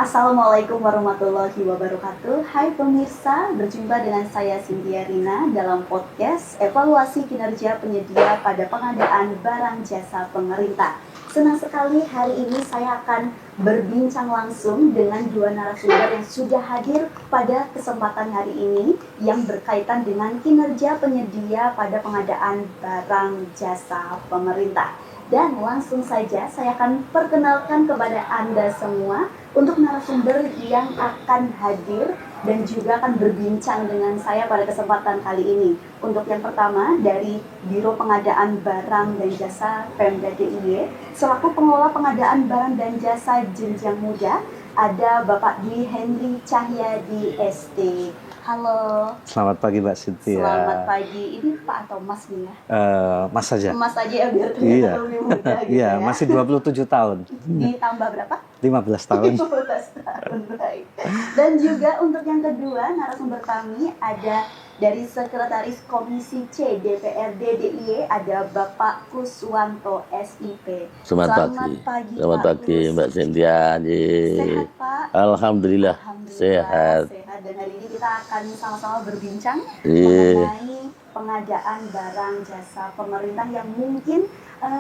Assalamualaikum warahmatullahi wabarakatuh. Hai pemirsa, berjumpa dengan saya Cynthia Rina dalam podcast Evaluasi Kinerja Penyedia pada Pengadaan Barang Jasa Pemerintah. Senang sekali hari ini saya akan berbincang langsung dengan dua narasumber yang sudah hadir pada kesempatan hari ini yang berkaitan dengan kinerja penyedia pada pengadaan barang jasa pemerintah. Dan langsung saja saya akan perkenalkan kepada Anda semua untuk narasumber yang akan hadir dan juga akan berbincang dengan saya pada kesempatan kali ini. Untuk yang pertama dari Biro Pengadaan Barang dan Jasa Pemda DIY, selaku pengelola pengadaan barang dan jasa jenjang muda, ada Bapak Dwi Henry Cahyadi ST. Halo. Selamat pagi Mbak Cynthia. Selamat pagi. Ini Pak atau Mas nih ya? Mas saja. Mas aja ya biar terlihat lebih muda gitu iya, ya. masih 27 tahun. Ditambah berapa? 15 tahun. 15 tahun, baik. Dan juga untuk yang kedua, narasumber kami ada dari Sekretaris Komisi C DPRD DIY, ada Bapak Kuswanto SIP. Selamat pagi. Selamat pagi Mbak Cynthia. Sehat Pak? Alhamdulillah sehat. Dan hari ini kita akan sama-sama berbincang mengenai pengadaan barang jasa pemerintah yang mungkin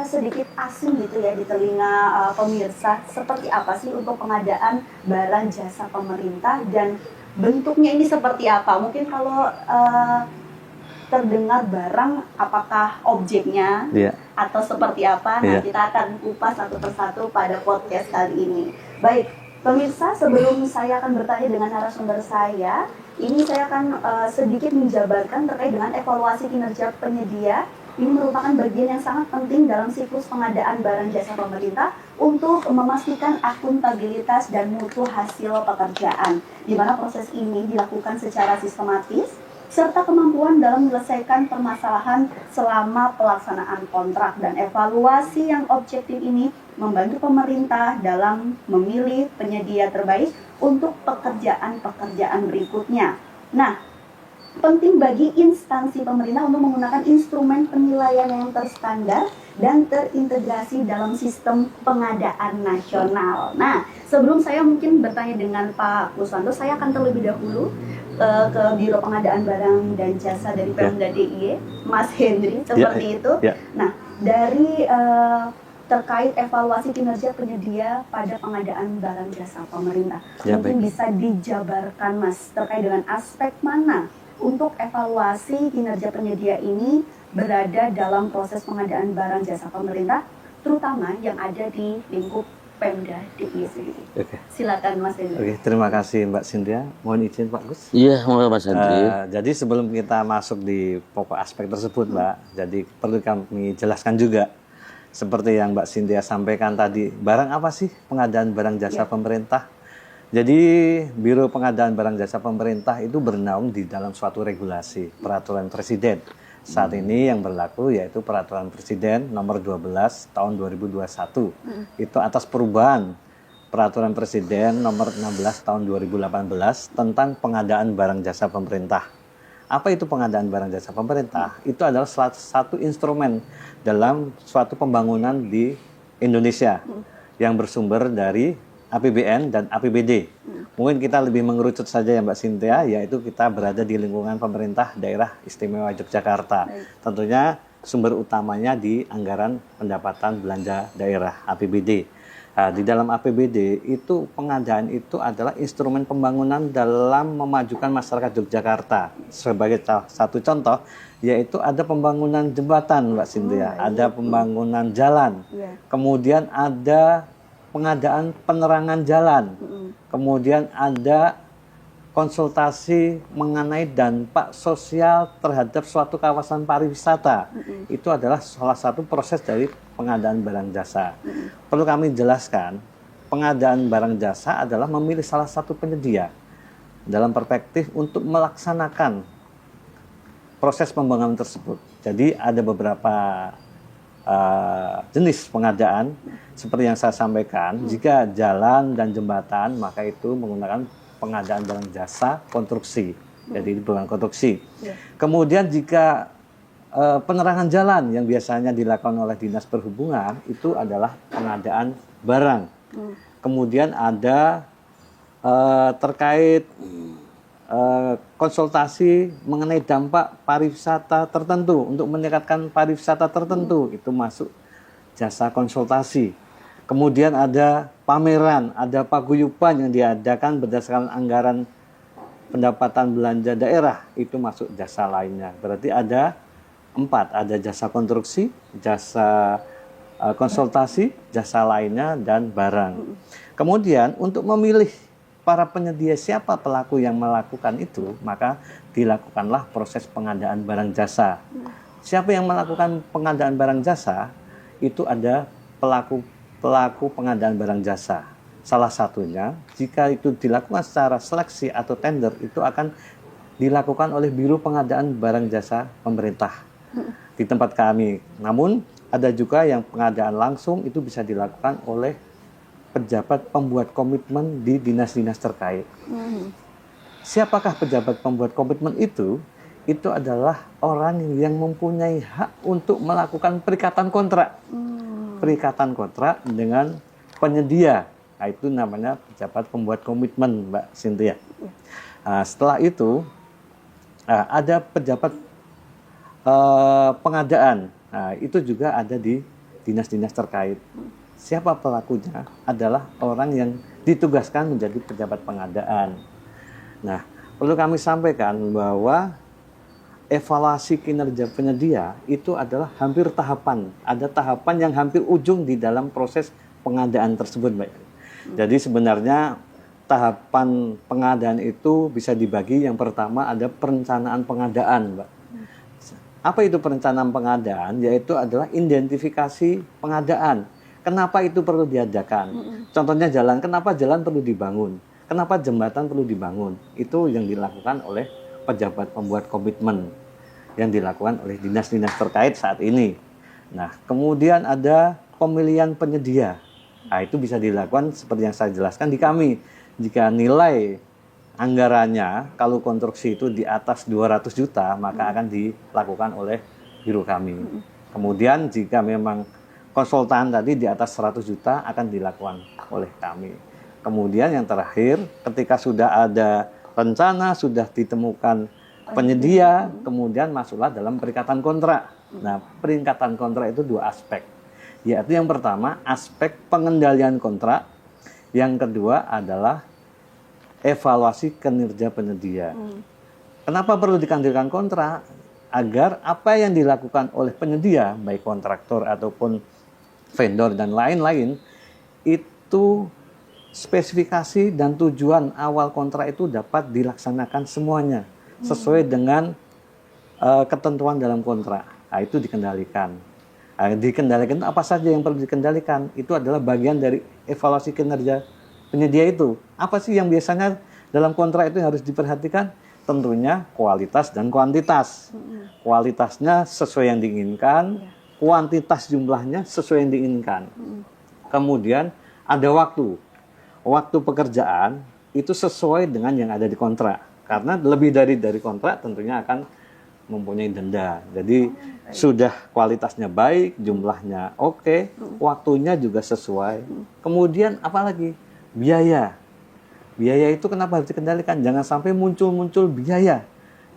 sedikit asing gitu ya di telinga pemirsa. Seperti apa sih untuk pengadaan barang jasa pemerintah dan bentuknya ini seperti apa? Mungkin kalau terdengar barang, apakah objeknya atau seperti apa? Nah, kita akan kupas satu persatu pada podcast kali ini. Baik, pemirsa, sebelum saya akan bertanya dengan narasumber saya, ini saya akan sedikit menjabarkan terkait dengan evaluasi kinerja penyedia. Ini merupakan bagian yang sangat penting dalam siklus pengadaan barang jasa pemerintah untuk memastikan akuntabilitas dan mutu hasil pekerjaan, di mana proses ini dilakukan secara sistematis, serta kemampuan dalam menyelesaikan permasalahan selama pelaksanaan kontrak. Dan evaluasi yang objektif ini membantu pemerintah dalam memilih penyedia terbaik untuk pekerjaan-pekerjaan berikutnya. Nah, penting bagi instansi pemerintah untuk menggunakan instrumen penilaian yang terstandar dan terintegrasi dalam sistem pengadaan nasional. Nah, sebelum saya mungkin bertanya dengan Pak Kuswanto, saya akan terlebih dahulu ke Biro Pengadaan Barang dan Jasa dari Pemda DIY, Mas Henry, seperti itu. Nah, dari terkait evaluasi kinerja penyedia pada pengadaan barang jasa pemerintah, mungkin bisa dijabarkan Mas terkait dengan aspek mana untuk evaluasi kinerja penyedia ini berada dalam proses pengadaan barang jasa pemerintah, terutama yang ada di lingkup Pemda DIY sendiri. Silakan Mas Hendri. Terima kasih Mbak Cynthia. Mohon izin Pak Gus. Iya, mohon Mas Hendri. Jadi sebelum kita masuk di pokok aspek tersebut Mbak, jadi perlu kami jelaskan juga seperti yang Mbak Cynthia sampaikan tadi, barang apa sih pengadaan barang jasa pemerintah? Jadi Biro Pengadaan Barang Jasa Pemerintah itu bernaung di dalam suatu regulasi, peraturan presiden. Saat ini yang berlaku yaitu peraturan presiden nomor 12 tahun 2021. Itu atas perubahan peraturan presiden nomor 16 tahun 2018 tentang pengadaan barang jasa pemerintah. Apa itu pengadaan barang jasa pemerintah? Itu adalah salah satu instrumen dalam suatu pembangunan di Indonesia yang bersumber dari APBN dan APBD. Mungkin kita lebih mengerucut saja ya Mbak Cynthia, yaitu kita berada di lingkungan pemerintah daerah istimewa Yogyakarta. Tentunya sumber utamanya di anggaran pendapatan belanja daerah APBD. Nah, di dalam APBD itu pengadaan itu adalah instrumen pembangunan dalam memajukan masyarakat Yogyakarta. Sebagai satu contoh, yaitu ada pembangunan jembatan Mbak Cynthia, ada pembangunan jalan, kemudian ada pengadaan penerangan jalan, kemudian ada konsultasi mengenai dampak sosial terhadap suatu kawasan pariwisata. Itu adalah salah satu proses dari pengadaan barang jasa. Perlu kami jelaskan, pengadaan barang jasa adalah memilih salah satu penyedia dalam perspektif untuk melaksanakan proses pembangunan tersebut. Jadi ada beberapa jenis pengadaan seperti yang saya sampaikan. Jika jalan dan jembatan, maka itu menggunakan pengadaan barang jasa konstruksi. Jadi bukan konstruksi. Kemudian jika penerangan jalan yang biasanya dilakukan oleh Dinas Perhubungan itu adalah pengadaan barang. Kemudian ada terkait konsultasi mengenai dampak pariwisata tertentu untuk meningkatkan pariwisata tertentu, itu masuk jasa konsultasi. Kemudian ada pameran, ada paguyuban yang diadakan berdasarkan anggaran pendapatan belanja daerah, itu masuk jasa lainnya. Berarti ada 4, ada jasa konstruksi, jasa konsultasi, jasa lainnya, dan barang. Kemudian untuk memilih para penyedia siapa pelaku yang melakukan itu, maka dilakukanlah proses pengadaan barang jasa. Siapa yang melakukan pengadaan barang jasa? Itu ada pelaku pengadaan barang jasa. Salah satunya, jika itu dilakukan secara seleksi atau tender, itu akan dilakukan oleh Biro Pengadaan Barang Jasa Pemerintah di tempat kami. Namun, ada juga yang pengadaan langsung itu bisa dilakukan oleh pejabat pembuat komitmen di dinas-dinas terkait. Siapakah pejabat pembuat komitmen itu? Itu adalah orang yang mempunyai hak untuk melakukan perikatan kontrak. Perikatan kontrak dengan penyedia. Nah, itu namanya pejabat pembuat komitmen, Mbak Cynthia. Setelah itu, ada pejabat pengadaan. Nah, itu juga ada di dinas-dinas terkait. Siapa pelakunya? Adalah orang yang ditugaskan menjadi pejabat pengadaan. Nah, perlu kami sampaikan bahwa evaluasi kinerja penyedia itu adalah hampir tahapan. Ada tahapan yang hampir ujung di dalam proses pengadaan tersebut, Mbak. Jadi sebenarnya tahapan pengadaan itu bisa dibagi. Yang pertama ada perencanaan pengadaan, Mbak. Apa itu perencanaan pengadaan? Yaitu adalah identifikasi pengadaan. Kenapa itu perlu diadakan? Contohnya jalan, kenapa jalan perlu dibangun? Kenapa jembatan perlu dibangun? Itu yang dilakukan oleh pejabat pembuat komitmen, yang dilakukan oleh dinas-dinas terkait saat ini. Nah, kemudian ada pemilihan penyedia. Nah, itu bisa dilakukan seperti yang saya jelaskan di kami. Jika nilai anggarannya, kalau konstruksi itu di atas 200 juta, maka akan dilakukan oleh biro kami. Kemudian jika memang konsultan tadi di atas 100 juta, akan dilakukan oleh kami. Kemudian yang terakhir, ketika sudah ada rencana, sudah ditemukan penyedia, kemudian masuklah dalam perikatan kontrak. Nah, perikatan kontrak itu 2 aspek. Yaitu yang pertama, aspek pengendalian kontrak. Yang kedua adalah evaluasi kinerja penyedia. Kenapa perlu dikendalikan kontrak? Agar apa yang dilakukan oleh penyedia, baik kontraktor ataupun vendor dan lain-lain, itu spesifikasi dan tujuan awal kontrak itu dapat dilaksanakan semuanya sesuai dengan ketentuan dalam kontrak. Nah, itu dikendalikan. Nah, dikendalikan apa saja yang perlu dikendalikan? Itu adalah bagian dari evaluasi kinerja penyedia itu. Apa sih yang biasanya dalam kontrak itu harus diperhatikan? Tentunya kualitas dan kuantitas. Kualitasnya sesuai yang diinginkan, kuantitas jumlahnya sesuai yang diinginkan. Kemudian ada waktu. Waktu pekerjaan itu sesuai dengan yang ada di kontrak. Karena lebih dari kontrak tentunya akan mempunyai denda. Jadi sudah kualitasnya baik, jumlahnya oke, waktunya juga sesuai. Kemudian apalagi? Biaya. Biaya itu kenapa harus dikendalikan? Jangan sampai muncul biaya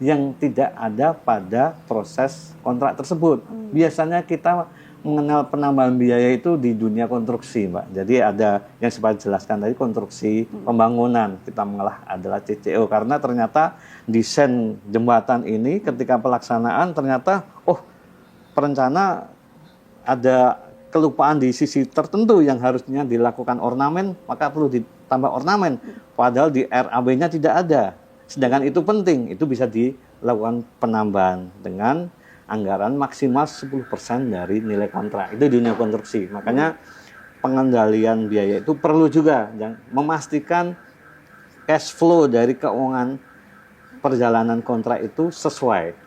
yang tidak ada pada proses kontrak tersebut. Biasanya kita mengenal penambahan biaya itu di dunia konstruksi, Mbak. Jadi ada yang sempat jelaskan tadi, konstruksi pembangunan. Kita mengalah adalah CCO. Karena ternyata desain jembatan ini ketika pelaksanaan ternyata, perencana ada kelupaan di sisi tertentu yang harusnya dilakukan ornamen, maka perlu ditambah ornamen. Padahal di RAB-nya tidak ada. Sedangkan itu penting, itu bisa dilakukan penambahan dengan anggaran maksimal 10% dari nilai kontrak. Itu di dunia konstruksi. Makanya pengendalian biaya itu perlu juga, dan memastikan cash flow dari keuangan perjalanan kontrak itu sesuai.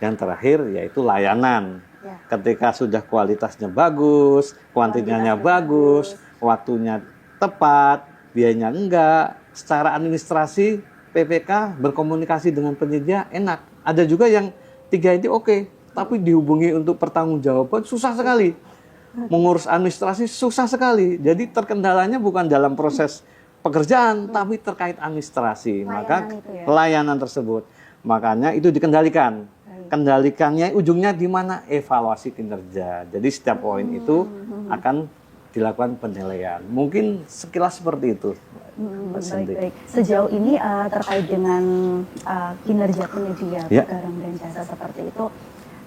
Yang terakhir yaitu layanan. Ketika sudah kualitasnya bagus, kuantitinya bagus, waktunya tepat, biayanya enggak, secara administrasi PPK berkomunikasi dengan penyedia enak. Ada juga yang 3 ini oke, tapi dihubungi untuk pertanggungjawaban susah sekali. Mengurus administrasi susah sekali. Jadi terkendalanya bukan dalam proses pekerjaan, tapi terkait administrasi. Maka Layanan itu ya? pelayanan tersebut. Makanya itu dikendalikan. Kendalikannya ujungnya di mana? Evaluasi kinerja. Jadi setiap poin itu akan dilakukan penilaian. Mungkin sekilas seperti itu. Baik. Sejauh ini terkait dengan kinerja penyedia barang dan jasa seperti itu,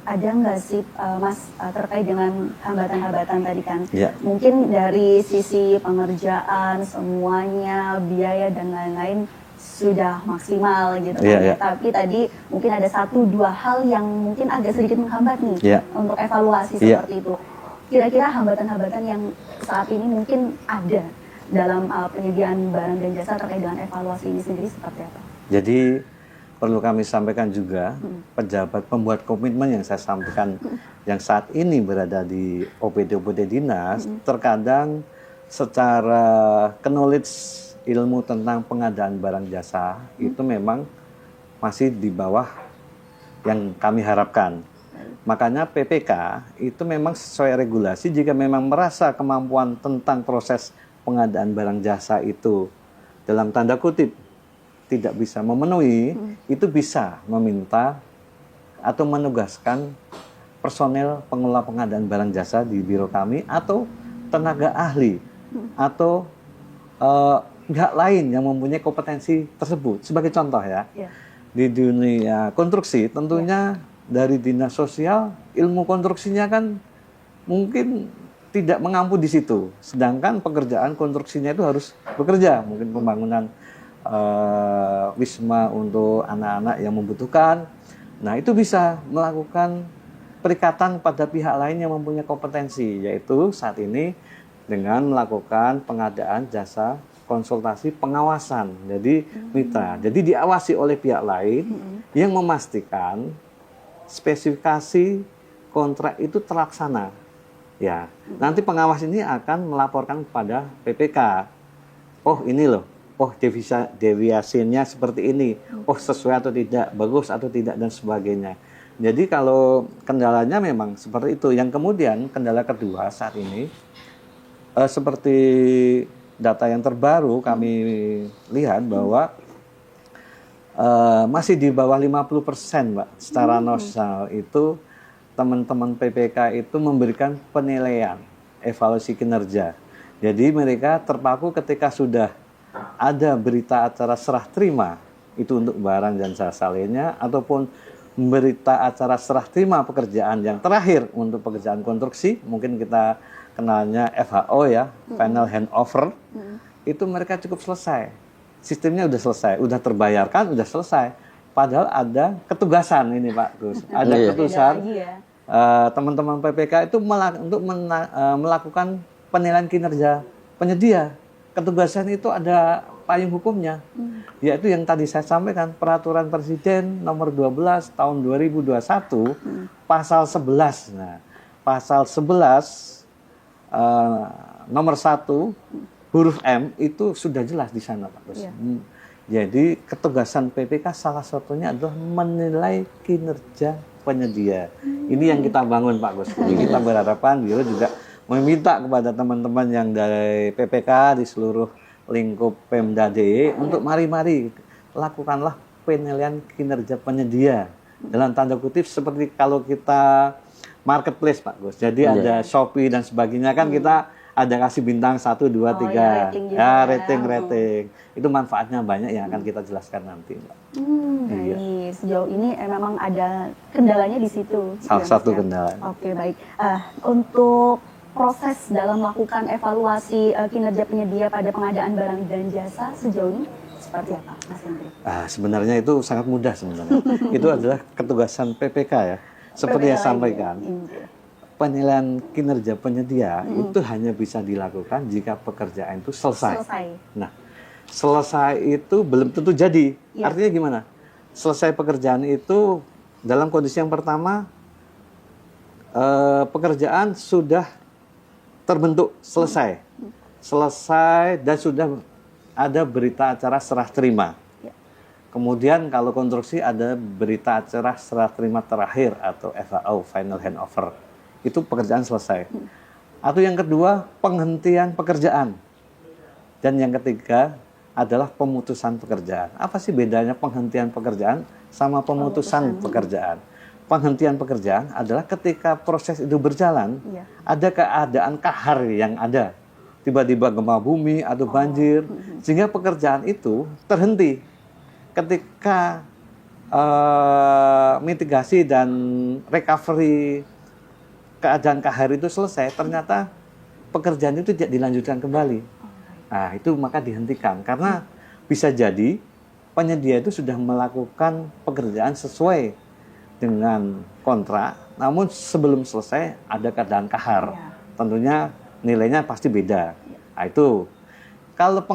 ada nggak sih Mas terkait dengan hambatan-hambatan tadi kan? Mungkin dari sisi pengerjaan semuanya, biaya dan lain-lain sudah maksimal gitu kan. Tapi tadi mungkin ada 1-2 hal yang mungkin agak sedikit menghambat nih untuk evaluasi seperti itu. Kira-kira hambatan-hambatan yang saat ini mungkin ada dalam penyediaan barang dan jasa terkait dengan evaluasi ini sendiri seperti apa? Jadi perlu kami sampaikan juga, pejabat pembuat komitmen yang saya sampaikan yang saat ini berada di OPD-OPD dinas, terkadang secara knowledge ilmu tentang pengadaan barang jasa itu memang masih di bawah yang kami harapkan. Makanya PPK itu memang sesuai regulasi, jika memang merasa kemampuan tentang proses pengadaan barang jasa itu dalam tanda kutip tidak bisa memenuhi, itu bisa meminta atau menugaskan personel pengelola pengadaan barang jasa di biro kami atau tenaga ahli atau pihak lain yang mempunyai kompetensi tersebut. Sebagai contoh ya, di dunia konstruksi tentunya dari dinas sosial ilmu konstruksinya kan mungkin tidak mengampu di situ. Sedangkan pekerjaan konstruksinya itu harus bekerja, mungkin pembangunan wisma untuk anak-anak yang membutuhkan. Nah, itu bisa melakukan perikatan pada pihak lain yang mempunyai kompetensi, yaitu saat ini dengan melakukan pengadaan jasa konsultasi pengawasan. Jadi mitra. Jadi diawasi oleh pihak lain yang memastikan spesifikasi kontrak itu terlaksana. Ya, nanti pengawas ini akan melaporkan kepada PPK. Oh, ini loh. Oh, deviasinya seperti ini. Oh, sesuai atau tidak, bagus atau tidak, dan sebagainya. Jadi kalau kendalanya memang seperti itu. Yang kemudian kendala kedua saat ini, seperti data yang terbaru kami lihat bahwa masih di bawah 50%, Mbak. Secara nasional itu teman-teman PPK itu memberikan penilaian evaluasi kinerja. Jadi mereka terpaku ketika sudah ada berita acara serah terima itu untuk barang dan jasa lainnya, ataupun berita acara serah terima pekerjaan yang terakhir untuk pekerjaan konstruksi, mungkin kita kenalnya FHO ya, final handover, itu mereka cukup selesai. Sistemnya udah selesai, udah terbayarkan, udah selesai. Padahal ada ketugasan ini Pak Gus, ada ketugasan teman-teman PPK itu untuk melakukan penilaian kinerja penyedia. Ketugasan itu ada payung hukumnya, yaitu yang tadi saya sampaikan, Peraturan Presiden Nomor 12 Tahun 2021, Pasal 11. Nah, Pasal 11 nomor 1 huruf M itu sudah jelas di sana, Pak Gus. Jadi ketugasan PPK salah satunya adalah menilai kinerja penyedia. Ini yang kita bangun, Pak Gus. Jadi kita berharapan beliau juga meminta kepada teman-teman yang dari PPK di seluruh lingkup Pemda DIY untuk mari-mari lakukanlah penilaian kinerja penyedia. Dalam tanda kutip seperti kalau kita marketplace, Pak Gus. Jadi ada Shopee dan sebagainya kan kita ada kasih bintang 1, 2, 3. Rating. Itu manfaatnya banyak yang akan kita jelaskan nanti, Mbak. Sejauh ini memang ada kendalanya di situ. Salah satu kendala. Oke, baik. Untuk proses dalam melakukan evaluasi kinerja penyedia pada pengadaan barang dan jasa sejauh ini seperti apa, Mas Hendri? Sebenarnya itu sangat mudah sebenarnya. Itu adalah ketugasan PPK ya. Seperti yang sampaikan, penilaian kinerja penyedia itu hanya bisa dilakukan jika pekerjaan itu selesai. Nah, selesai itu belum tentu jadi. Artinya gimana? Selesai pekerjaan itu dalam kondisi yang pertama, pekerjaan sudah terbentuk, selesai dan sudah ada berita acara serah terima. Kemudian kalau konstruksi ada berita acara serah terima terakhir atau FHO, final handover. Itu pekerjaan selesai. Atau yang kedua, penghentian pekerjaan. Dan yang ketiga adalah pemutusan pekerjaan. Apa sih bedanya penghentian pekerjaan sama pemutusan pekerjaan? Penghentian pekerjaan adalah ketika proses itu berjalan, ada keadaan kahar yang ada. Tiba-tiba gempa bumi atau banjir, sehingga pekerjaan itu terhenti. Ketika mitigasi dan recovery keadaan kahar itu selesai, ternyata pekerjaan itu tidak dilanjutkan kembali. Nah, itu maka dihentikan. Karena bisa jadi penyedia itu sudah melakukan pekerjaan sesuai dengan kontrak, namun sebelum selesai ada keadaan kahar. Tentunya nilainya pasti beda. Nah, itu kalau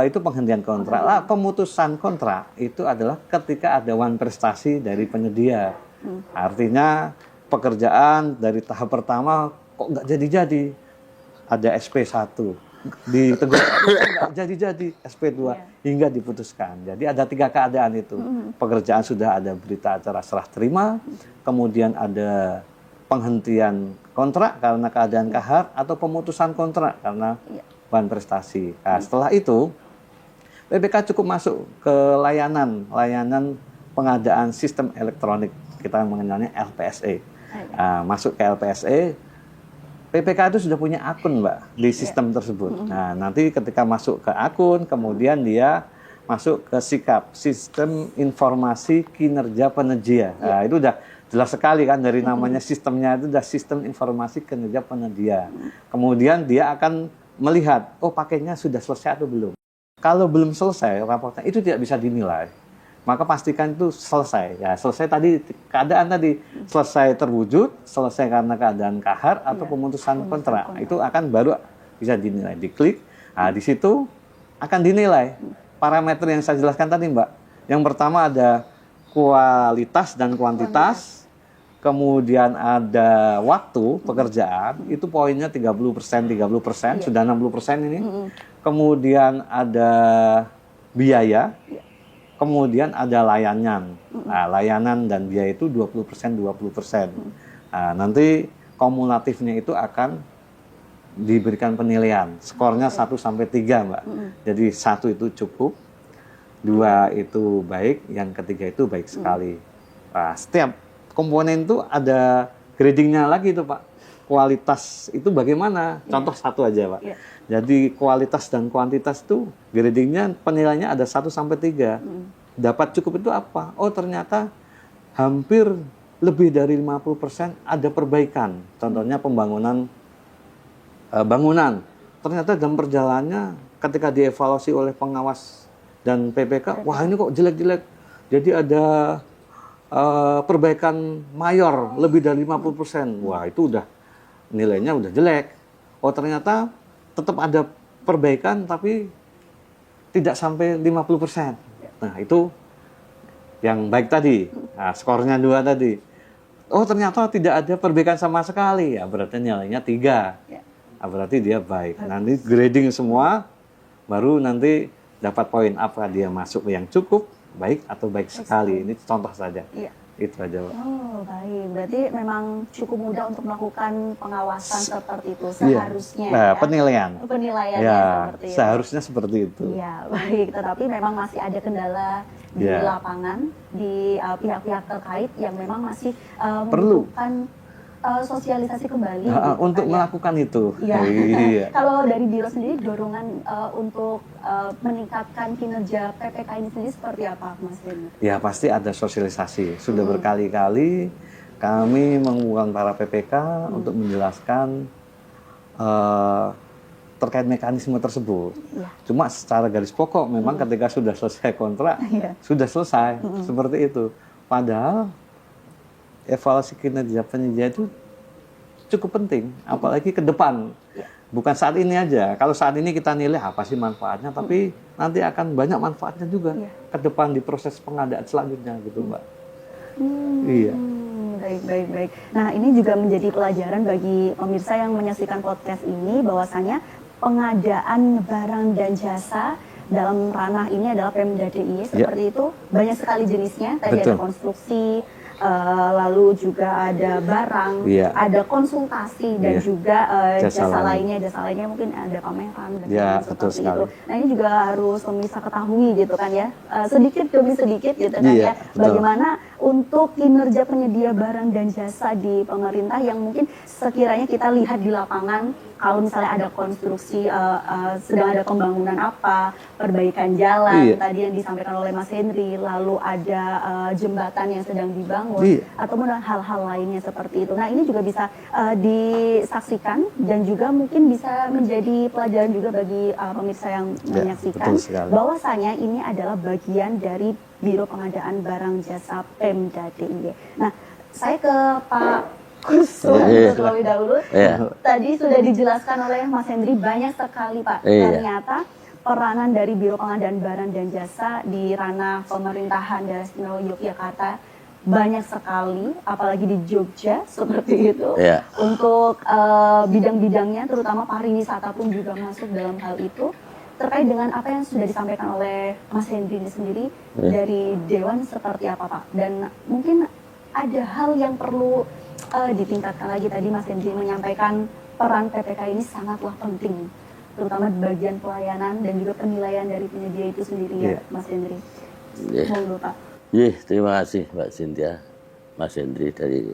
itu penghentian kontrak. Lah, pemutusan kontrak itu adalah ketika ada wan prestasi dari penyedia. Artinya pekerjaan dari tahap pertama kok nggak jadi-jadi. Ada SP1, ditegur nggak jadi-jadi, SP2 hingga diputuskan. Jadi ada 3 keadaan itu. Pekerjaan sudah ada berita acara serah terima, kemudian ada penghentian kontrak karena keadaan kahar, atau pemutusan kontrak karena bahan prestasi. Nah, setelah itu PPK cukup masuk ke layanan pengadaan sistem elektronik, kita mengenalnya LPSE. Nah, masuk ke LPSE, PPK itu sudah punya akun, Mbak, di sistem tersebut. Nah, nanti ketika masuk ke akun, kemudian dia masuk ke SIKAP, Sistem Informasi Kinerja Penyedia. Nah, itu udah jelas sekali kan, dari namanya sistemnya itu udah Sistem Informasi Kinerja Penyedia. Kemudian dia akan melihat, oh paketnya sudah selesai atau belum. Kalau belum selesai raportnya, itu tidak bisa dinilai. Maka pastikan itu selesai. Ya, selesai tadi, keadaan tadi selesai terwujud, selesai karena keadaan kahar atau pemutusan kontrak. Itu akan baru bisa dinilai. Diklik, nah di situ akan dinilai parameter yang saya jelaskan tadi, Mbak. Yang pertama ada kualitas dan kuantitas, kemudian ada waktu pekerjaan, itu poinnya 30%, sudah 60% ini. Kemudian ada biaya, kemudian ada layanan. Nah, layanan dan biaya itu 20%. Nah, nanti kumulatifnya itu akan diberikan penilaian. Skornya 1 sampai 3, Mbak. Jadi 1 itu cukup, 2 itu baik, yang ketiga itu baik sekali. Nah, setiap komponen itu ada gradingnya lagi tuh, Pak. Kualitas itu bagaimana? Contoh 1 aja, Pak. Jadi kualitas dan kuantitas itu gradingnya, penilaiannya ada 1 sampai 3. Dapat cukup itu apa? Oh, ternyata hampir lebih dari 50% ada perbaikan. Contohnya pembangunan bangunan. Ternyata dalam perjalanannya ketika dievaluasi oleh pengawas dan PPK, wah ini kok jelek-jelek. Jadi ada perbaikan mayor lebih dari 50%. Wah, itu udah nilainya udah jelek. Oh, ternyata tetap ada perbaikan tapi tidak sampai 50%. Nah, itu yang baik tadi. Nah, skornya 2 tadi. Oh, ternyata tidak ada perbaikan sama sekali. Ya, berarti nilainya 3. Nah, berarti dia baik. Nanti grading semua, baru nanti dapat poin apa dia masuk yang cukup, baik atau baik sekali. Ini contoh saja. Itu aja, Pak. Oh, baik. Berarti memang cukup mudah untuk melakukan pengawasan seperti itu seharusnya. Nah, penilaian. Penilaiannya seperti itu. Seharusnya seperti itu. Iya, baik. Tetapi memang masih ada kendala di lapangan, di pihak-pihak terkait yang memang masih membutuhkan sosialisasi kembali untuk melakukan itu. Iya. Kalau dari Biro sendiri dorongan untuk meningkatkan kinerja PPK ini sendiri seperti apa, Mas Denny? Ya, pasti ada sosialisasi. Sudah berkali-kali kami mengumpulkan para PPK untuk menjelaskan terkait mekanisme tersebut. Cuma secara garis pokok memang ketika sudah selesai kontrak, sudah selesai seperti itu. Padahal evaluasi kinerja penyedia itu cukup penting, apalagi ke depan. Bukan saat ini aja. Kalau saat ini kita nilai apa sih manfaatnya, tapi nanti akan banyak manfaatnya juga ke depan di proses pengadaan selanjutnya, gitu, Mbak. Iya. Baik. Nah, ini juga menjadi pelajaran bagi pemirsa yang menyaksikan podcast ini, bahwasanya pengadaan barang dan jasa dalam ranah ini adalah Pemda DIY seperti itu banyak sekali jenisnya. Tadi ada konstruksi, lalu juga ada barang, ada konsultasi dan juga jasa lainnya mungkin ada pameran dan seperti itu. Nah ini juga harus pemirsa ketahui gitu kan ya, sedikit demi sedikit gitu kan ya, bagaimana untuk kinerja penyedia barang dan jasa di pemerintah yang mungkin sekiranya kita lihat di lapangan, kalau misalnya ada konstruksi, sedang ada pembangunan apa, perbaikan jalan tadi yang disampaikan oleh Mas Henry, lalu ada jembatan yang sedang dibangun, ataupun hal-hal lainnya seperti itu. Nah ini juga bisa disaksikan dan juga mungkin bisa menjadi pelajaran juga bagi pemirsa yang menyaksikan, bahwasanya ini adalah bagian dari Biro Pengadaan Barang Jasa Pemda DIY. Nah saya ke Pak Kuswanto terlebih dahulu. Tadi sudah dijelaskan oleh Mas Henry banyak sekali Pak, ternyata peranan dari Biro Pengadaan Barang dan Jasa di ranah pemerintahan Daerah Istimewa Yogyakarta banyak sekali, apalagi di Jogja seperti itu. Untuk bidang-bidangnya, terutama pariwisata pun juga masuk dalam hal itu. Terkait dengan apa yang sudah disampaikan oleh Mas Henry ini sendiri dari Dewan seperti apa Pak? Dan mungkin ada hal yang perlu ditingkatkan lagi. Tadi Mas Henry menyampaikan peran PPK ini sangatlah penting, terutama di bagian pelayanan dan juga penilaian dari penyedia itu sendiri ya Mas Henry. Monggo Pak. Terima kasih Mbak Cynthia, Mas Henry dari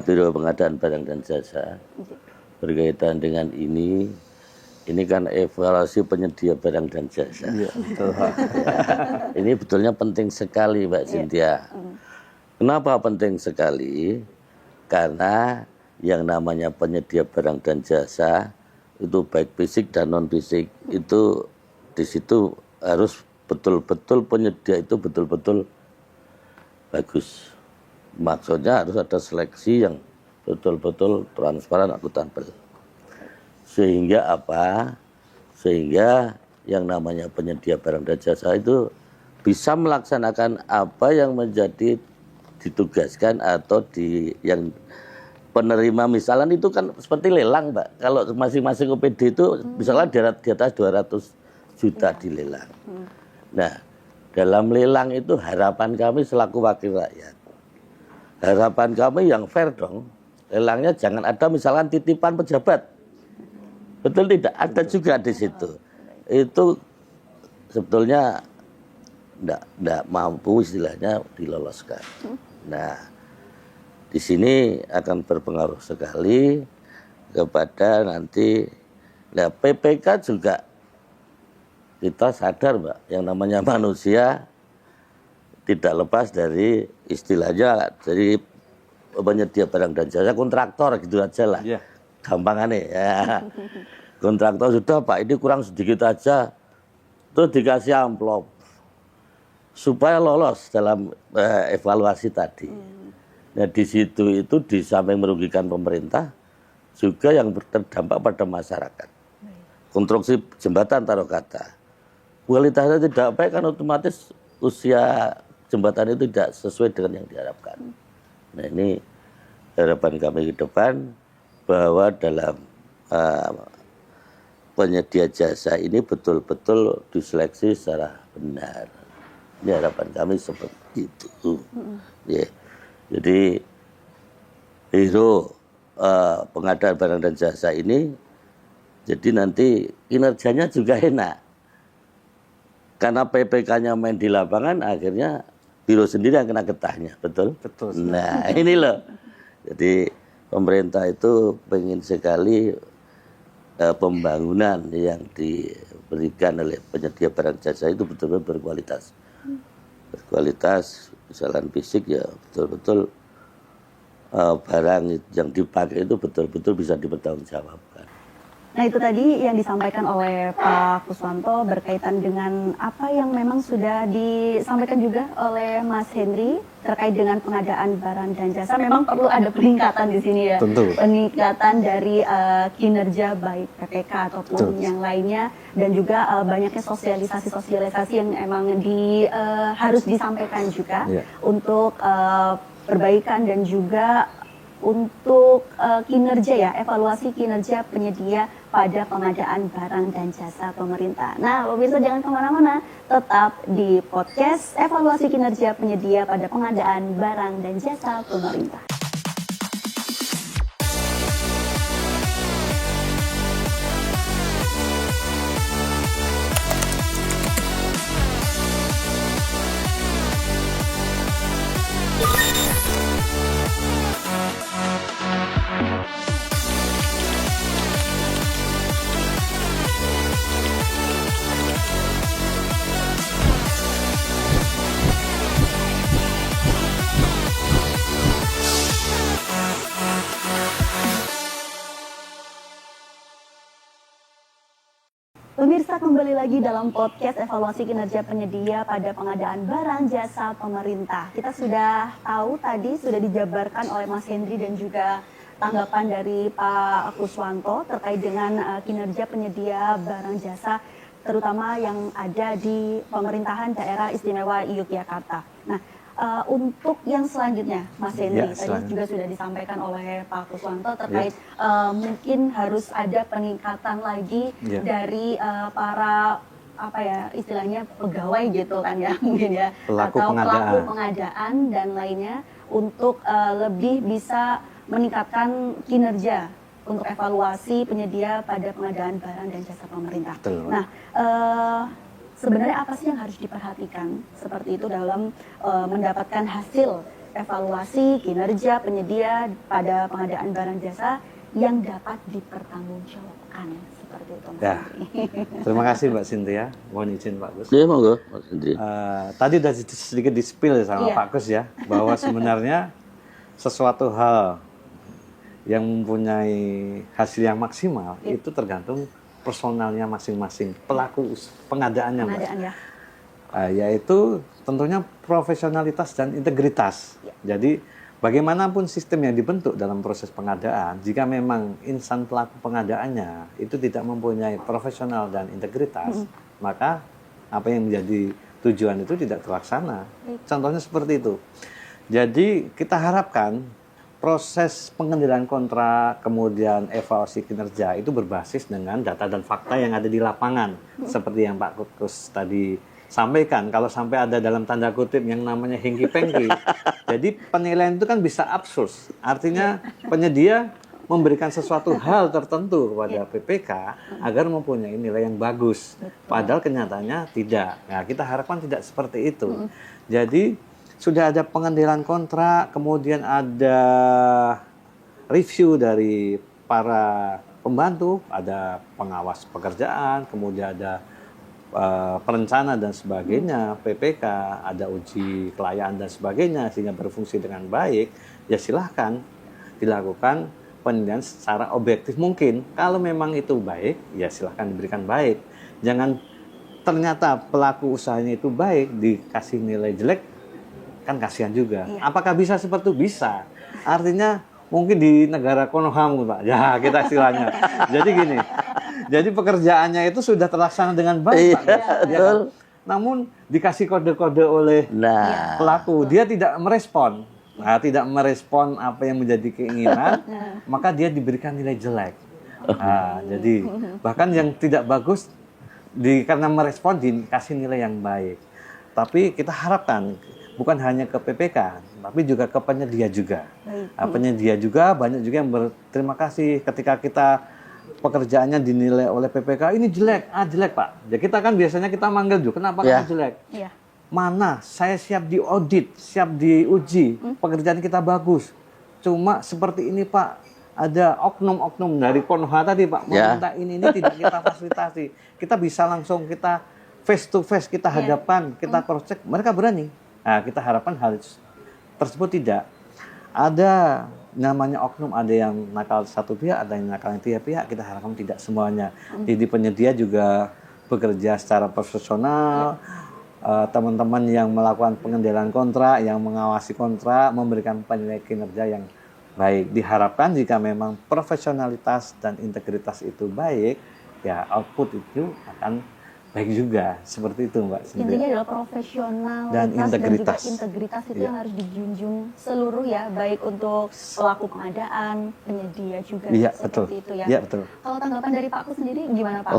Biro Pengadaan Barang dan Jasa. Berkaitan dengan ini kan evaluasi penyedia barang dan jasa. Ini betulnya penting sekali Mbak Cynthia. Kenapa penting sekali? Karena yang namanya penyedia barang dan jasa itu baik fisik dan non fisik, itu di situ harus betul-betul penyedia itu betul-betul bagus. Maksudnya harus ada seleksi yang betul-betul transparan, akuntabel. Sehingga apa? Sehingga yang namanya penyedia barang dan jasa itu bisa melaksanakan apa yang menjadi ditugaskan atau yang penerima. Misalnya itu kan seperti lelang Mbak. Kalau masing-masing OPD itu misalnya di atas 200 juta dilelang. Nah, dalam lelang itu harapan kami selaku wakil rakyat, harapan kami yang fair dong. Lelangnya jangan ada misalkan titipan pejabat. Betul tidak? Ada juga di situ. Itu sebetulnya tidak mampu istilahnya diloloskan. Nah, di sini akan berpengaruh sekali kepada nanti. Nah, PPK juga kita sadar Mbak, yang namanya manusia tidak lepas dari istilahnya dari penyedia barang dan jasa, kontraktor gitu aja lah. Gampangannya ya. Kontraktor sudah Pak, ini kurang sedikit aja, terus dikasih amplop supaya lolos dalam evaluasi tadi. Nah di situ itu di samping merugikan pemerintah, juga yang terdampak pada masyarakat. Konstruksi jembatan taruh kata, kualitasnya tidak baik kan otomatis usia jembatan itu tidak sesuai dengan yang diharapkan. Nah ini harapan kami ke depan, bahwa dalam penyedia jasa ini betul-betul diseleksi secara benar. Ini harapan kami seperti itu. Jadi Biro Pengadaan Barang dan Jasa ini, jadi nanti kinerjanya juga enak. Karena PPK-nya main di lapangan, akhirnya Biro sendiri yang kena getahnya, betul? Betul. Nah ini loh. Jadi pemerintah itu pengen sekali pembangunan yang diberikan oleh penyedia barang jasa itu betul-betul berkualitas. Berkualitas, misalkan fisik ya betul-betul barang yang dipakai itu betul-betul bisa dipertanggungjawabkan. Nah itu tadi yang disampaikan oleh Pak Kuswanto berkaitan dengan apa yang memang sudah disampaikan juga oleh Mas Henry terkait dengan pengadaan barang dan jasa. Memang perlu ada peningkatan di sini ya. Tentu. Peningkatan dari kinerja baik PPK ataupun yang lainnya, dan juga banyaknya sosialisasi yang emang harus disampaikan juga untuk perbaikan dan juga untuk kinerja ya, evaluasi kinerja penyedia pada pengadaan barang dan jasa pemerintah. Nah, pemirsa jangan kemana-mana, tetap di podcast evaluasi kinerja penyedia pada pengadaan barang dan jasa pemerintah. Pemirsa, kembali lagi dalam podcast evaluasi kinerja penyedia pada pengadaan barang jasa pemerintah. Kita sudah tahu tadi, sudah dijabarkan oleh Mas Hendri dan juga tanggapan dari Pak Kuswanto terkait dengan kinerja penyedia barang jasa, terutama yang ada di pemerintahan daerah istimewa Yogyakarta. Nah, untuk yang selanjutnya, Mas Hendri, tadi juga sudah disampaikan oleh Pak Kuswanto terkait mungkin harus ada peningkatan lagi dari para istilahnya pegawai gitu kan ya, mungkin ya, pelaku pengadaan dan lainnya untuk lebih bisa meningkatkan kinerja untuk evaluasi penyedia pada pengadaan barang dan jasa pemerintah. Betul. Nah, sebenarnya apa sih yang harus diperhatikan seperti itu dalam mendapatkan hasil evaluasi kinerja penyedia pada pengadaan barang jasa yang dapat dipertanggungjawabkan seperti itu, Mas ya. Terima kasih Mbak Cynthia. Mohon izin Pak Gus. Ya, monggo, Mas Hendri. Tadi sudah sedikit di-spill sama Pak Gus ya, bahwa sebenarnya sesuatu hal yang mempunyai hasil yang maksimal itu tergantung personalnya masing-masing, pelaku pengadaannya, Mbak. Ya. Yaitu tentunya profesionalitas dan integritas. Jadi bagaimanapun sistem yang dibentuk dalam proses pengadaan, jika memang insan pelaku pengadaannya itu tidak mempunyai profesional dan integritas, maka apa yang menjadi tujuan itu tidak terlaksana. Contohnya seperti itu. Jadi kita harapkan proses pengendalian kontrak, kemudian evaluasi kinerja itu berbasis dengan data dan fakta yang ada di lapangan. Seperti yang Pak Kukus tadi sampaikan, kalau sampai ada dalam tanda kutip yang namanya hengki-pengki, jadi penilaian itu kan bisa absurd. Artinya penyedia memberikan sesuatu hal tertentu kepada PPK agar mempunyai nilai yang bagus. Padahal kenyataannya tidak. Nah, kita harapkan tidak seperti itu. Jadi sudah ada pengendalian kontrak, kemudian ada review dari para pembantu, ada pengawas pekerjaan, kemudian ada perencana dan sebagainya, PPK, ada uji kelayakan dan sebagainya, sehingga berfungsi dengan baik, ya silahkan dilakukan penilaian secara objektif mungkin. Kalau memang itu baik, ya silahkan diberikan baik. Jangan ternyata pelaku usahanya itu baik, dikasih nilai jelek, kan kasihan juga. Apakah bisa seperti itu? Bisa. Artinya mungkin di negara Konoha, Pak. Ya, kita istilahnya. Jadi gini. Jadi pekerjaannya itu sudah terlaksana dengan baik, Pak. Ya, kan? Namun dikasih kode-kode oleh pelaku, dia tidak merespon. Nah, tidak merespon apa yang menjadi keinginan, maka dia diberikan nilai jelek. Nah, jadi bahkan yang tidak bagus karena merespon dikasih nilai yang baik. Tapi kita harapkan bukan hanya ke PPK, tapi juga ke penyedia juga. Nah, penyedia juga banyak juga yang berterima kasih ketika kita pekerjaannya dinilai oleh PPK, ini jelek, jelek Pak. Ya kita kan biasanya kita manggil juga, kenapa kamu jelek? Mana, saya siap diaudit, siap diuji, pekerjaan kita bagus. Cuma seperti ini Pak, ada oknum-oknum dari Konoha tadi Pak, meminta ini tidak kita fasilitasi. Kita bisa langsung kita face to face, kita hadapkan, kita cross check, mereka berani. Nah, kita harapkan hal tersebut tidak. Ada namanya oknum, ada yang nakal satu pihak, ada yang nakal yang tiga pihak, kita harapkan tidak semuanya. Jadi penyedia juga bekerja secara profesional, teman-teman yang melakukan pengendalian kontrak, yang mengawasi kontrak, memberikan penilaian kinerja yang baik. Diharapkan jika memang profesionalitas dan integritas itu baik, ya output itu akan baik juga. Seperti itu Mbak Cynthia. Intinya adalah profesional dan integritas. juga integritas itu yang harus dijunjung seluruh ya, baik untuk pelaku pengadaan, penyedia juga seperti itu ya. Iya, betul. Kalau tanggapan dari Pak Kus sendiri gimana Pak?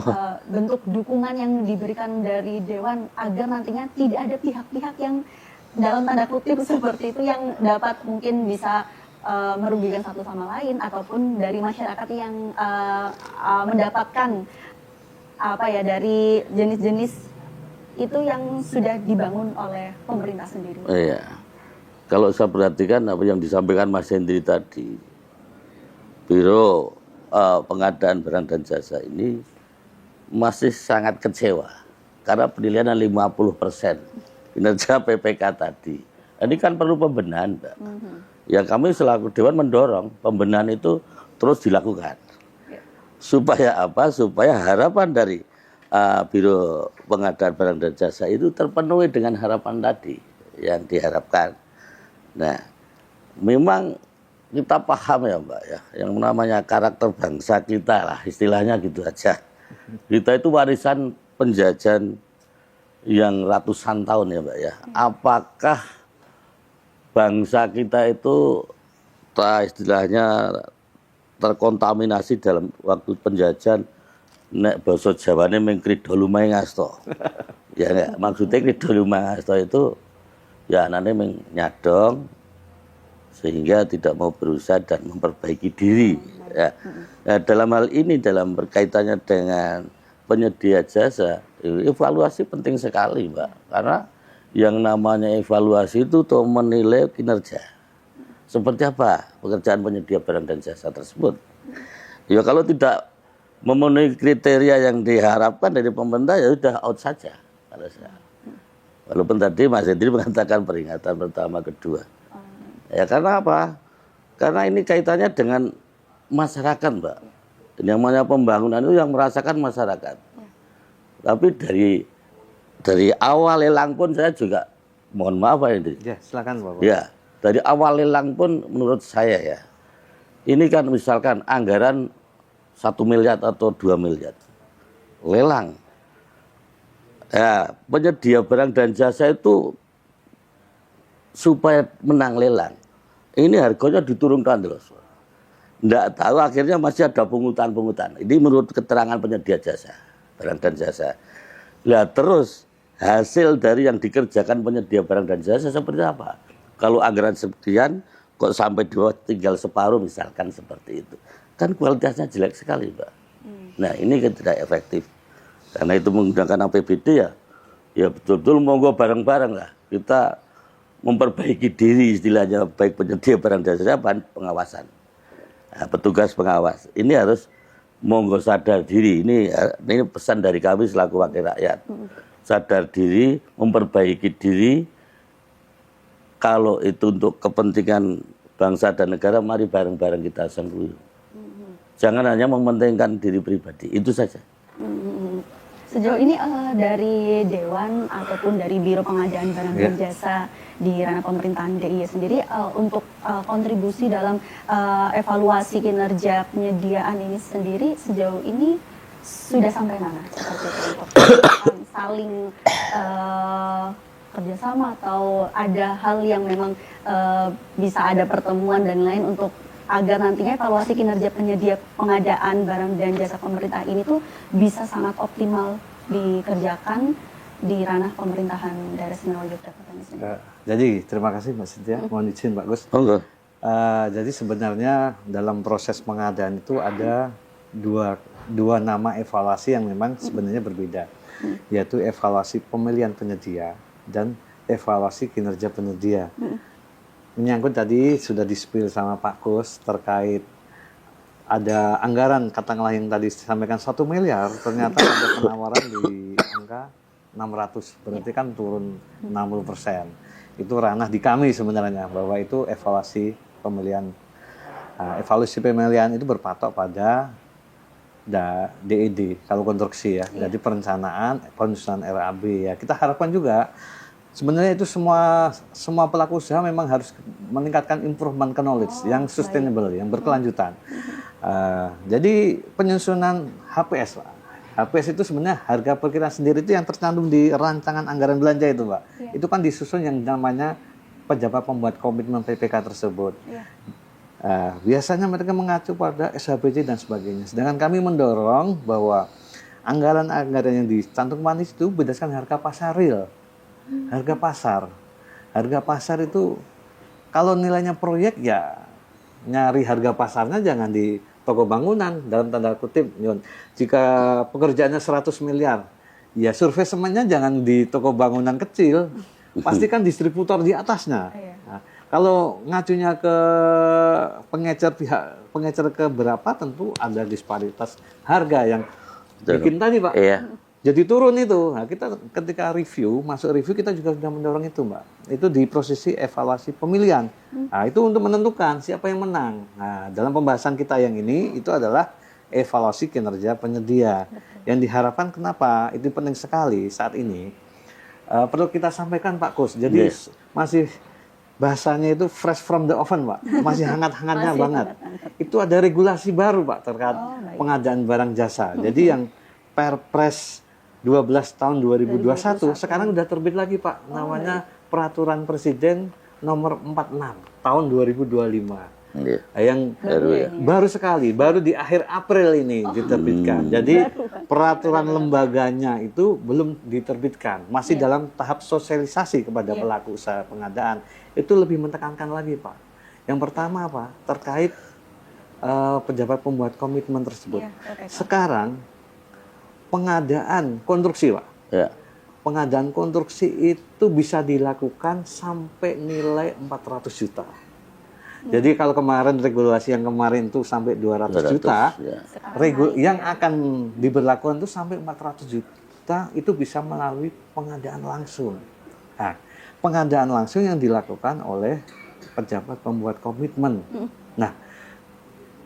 Bentuk dukungan yang diberikan dari Dewan agar nantinya tidak ada pihak-pihak yang dalam tanda kutip seperti itu yang dapat mungkin bisa merugikan satu sama lain, ataupun dari masyarakat yang mendapatkan dari jenis-jenis itu yang sudah dibangun oleh pemerintah sendiri. Iya. Kalau saya perhatikan apa yang disampaikan Mas Hendri tadi, Biro Pengadaan Barang dan Jasa ini masih sangat kecewa karena penilaian 50% kinerja PPK tadi. Ini kan perlu pembenahan, Mbak. Ya kami selaku Dewan mendorong pembenahan itu terus dilakukan. Supaya apa? Supaya harapan dari Biro Pengadaan Barang dan Jasa itu terpenuhi dengan harapan tadi yang diharapkan. Nah, memang kita paham ya Mbak ya, yang namanya karakter bangsa kita lah, istilahnya gitu aja. Kita itu warisan penjajahan yang ratusan tahun ya Mbak ya. Apakah bangsa kita itu istilahnya terkontaminasi dalam waktu penjajahan, nek basa Jawane mung krida lumahe ngasto. Ya nek maksudnya krida lumahe ngasto itu ya anane mung nyadong sehingga tidak mau berusaha dan memperbaiki diri ya. Nah, dalam hal ini dalam berkaitannya dengan penyedia jasa, evaluasi penting sekali, Mbak. Karena yang namanya evaluasi itu untuk menilai kinerja. Seperti apa pekerjaan penyedia barang dan jasa tersebut. Ya kalau tidak memenuhi kriteria yang diharapkan dari pemerintah ya sudah out saja. Walaupun tadi Mas Hendri mengatakan peringatan pertama, kedua. Ya karena apa? Karena ini kaitannya dengan masyarakat, Mbak. Yang namanya pembangunan itu yang merasakan masyarakat. Tapi dari awal lelang pun saya juga mohon maaf Pak Hendri. Ya, silakan Bapak. Ya. Dari awal lelang pun menurut saya ya, ini kan misalkan anggaran 1 miliar atau 2 miliar. Lelang. Ya, penyedia barang dan jasa itu supaya menang lelang. Ini harganya diturunkan terus. Nggak tahu akhirnya masih ada pungutan-pungutan. Ini menurut keterangan penyedia jasa, barang dan jasa. Nah terus hasil dari yang dikerjakan penyedia barang dan jasa seperti apa? Kalau anggaran sekian kok sampai tinggal separuh misalkan seperti itu. Kan kualitasnya jelek sekali, Mbak. Nah, ini kan tidak efektif. Karena itu menggunakan APBD ya betul-betul monggo bareng-bareng lah. Kita memperbaiki diri istilahnya, baik penyedia barang dan jasa pengawasan. Nah, petugas pengawas. Ini harus monggo sadar diri. Ini pesan dari kami selaku wakil rakyat. Sadar diri, memperbaiki diri. Kalau itu untuk kepentingan bangsa dan negara, mari bareng-bareng kita sengkuyup. Jangan hanya mementingkan diri pribadi, itu saja. Sejauh ini dari Dewan ataupun dari Biro Pengadaan Barang dan Jasa di ranah pemerintahan DIY sendiri untuk kontribusi dalam evaluasi kinerja penyediaan ini sendiri sejauh ini sudah sampai mana? Seperti itu, untuk saling kerjasama atau ada hal yang memang bisa ada pertemuan dan lain untuk agar nantinya evaluasi kinerja penyedia pengadaan barang dan jasa pemerintah ini tuh bisa sangat optimal dikerjakan di ranah pemerintahan daerah istimewa Yogyakarta. Jadi terima kasih Mbak Cynthia, mohon izin Pak Gus. Jadi sebenarnya dalam proses pengadaan itu ada dua nama evaluasi yang memang sebenarnya berbeda, yaitu evaluasi pemilihan penyedia dan evaluasi kinerja penyedia. Menyangkut tadi sudah di-spill sama Pak Kus terkait ada anggaran katakanlah yang tadi disampaikan 1 miliar, ternyata ada penawaran di angka 600, berarti kan turun 60%. Itu ranah di kami sebenarnya, bahwa itu evaluasi pemilihan. Evaluasi pemilihan itu berpatok pada DED kalau konstruksi ya, jadi perencanaan, penyusunan RAB ya. Kita harapkan juga sebenarnya itu semua pelaku usaha memang harus meningkatkan improvement knowledge yang sustainable, yang berkelanjutan. Jadi penyusunan HPS, HPS itu sebenarnya harga perkiraan sendiri itu yang tercantum di rancangan anggaran belanja itu, Pak. Itu kan disusun yang namanya pejabat pembuat komitmen PPK tersebut. Biasanya mereka mengacu pada SHBC dan sebagainya. Sedangkan kami mendorong bahwa anggaran-anggaran yang dicantumkan itu berdasarkan harga pasar real. Harga pasar. Harga pasar itu kalau nilainya proyek ya nyari harga pasarnya jangan di toko bangunan dalam tanda kutip. Jika pekerjaannya 100 miliar, ya survei semuanya jangan di toko bangunan kecil. Pastikan distributor di atasnya. Nah, kalau ngacunya ke pengecer ke berapa tentu ada disparitas harga yang bikin tadi, Pak. Jadi turun itu. Nah, kita ketika masuk review kita juga sudah mendorong itu, Mbak. Itu di prosesi evaluasi pemilihan. Nah, itu untuk menentukan siapa yang menang. Nah, dalam pembahasan kita yang ini itu adalah evaluasi kinerja penyedia. Yang diharapkan kenapa? Itu penting sekali saat ini. Perlu kita sampaikan, Pak Kus. Jadi masih bahasanya itu fresh from the oven, Pak. Masih hangat-hangatnya banget. Itu ada regulasi baru, Pak, terkait pengadaan barang jasa. Jadi yang Perpres 12 tahun 2021 sekarang udah terbit lagi, Pak. Namanya Peraturan Presiden nomor 46 tahun 2025. Yang baru sekali, baru di akhir April ini diterbitkan. Jadi peraturan lembaganya itu belum diterbitkan, masih dalam tahap sosialisasi kepada pelaku usaha pengadaan. Itu lebih menekankan lagi, Pak. Yang pertama, Pak, terkait pejabat pembuat komitmen tersebut. Sekarang pengadaan konstruksi, Pak. Pengadaan konstruksi itu bisa dilakukan sampai nilai 400 juta. Jadi kalau kemarin regulasi yang kemarin itu sampai 200 juta, yang akan diberlakukan itu sampai 400 juta itu bisa melalui pengadaan langsung. Nah, pengadaan langsung yang dilakukan oleh pejabat pembuat komitmen. Nah,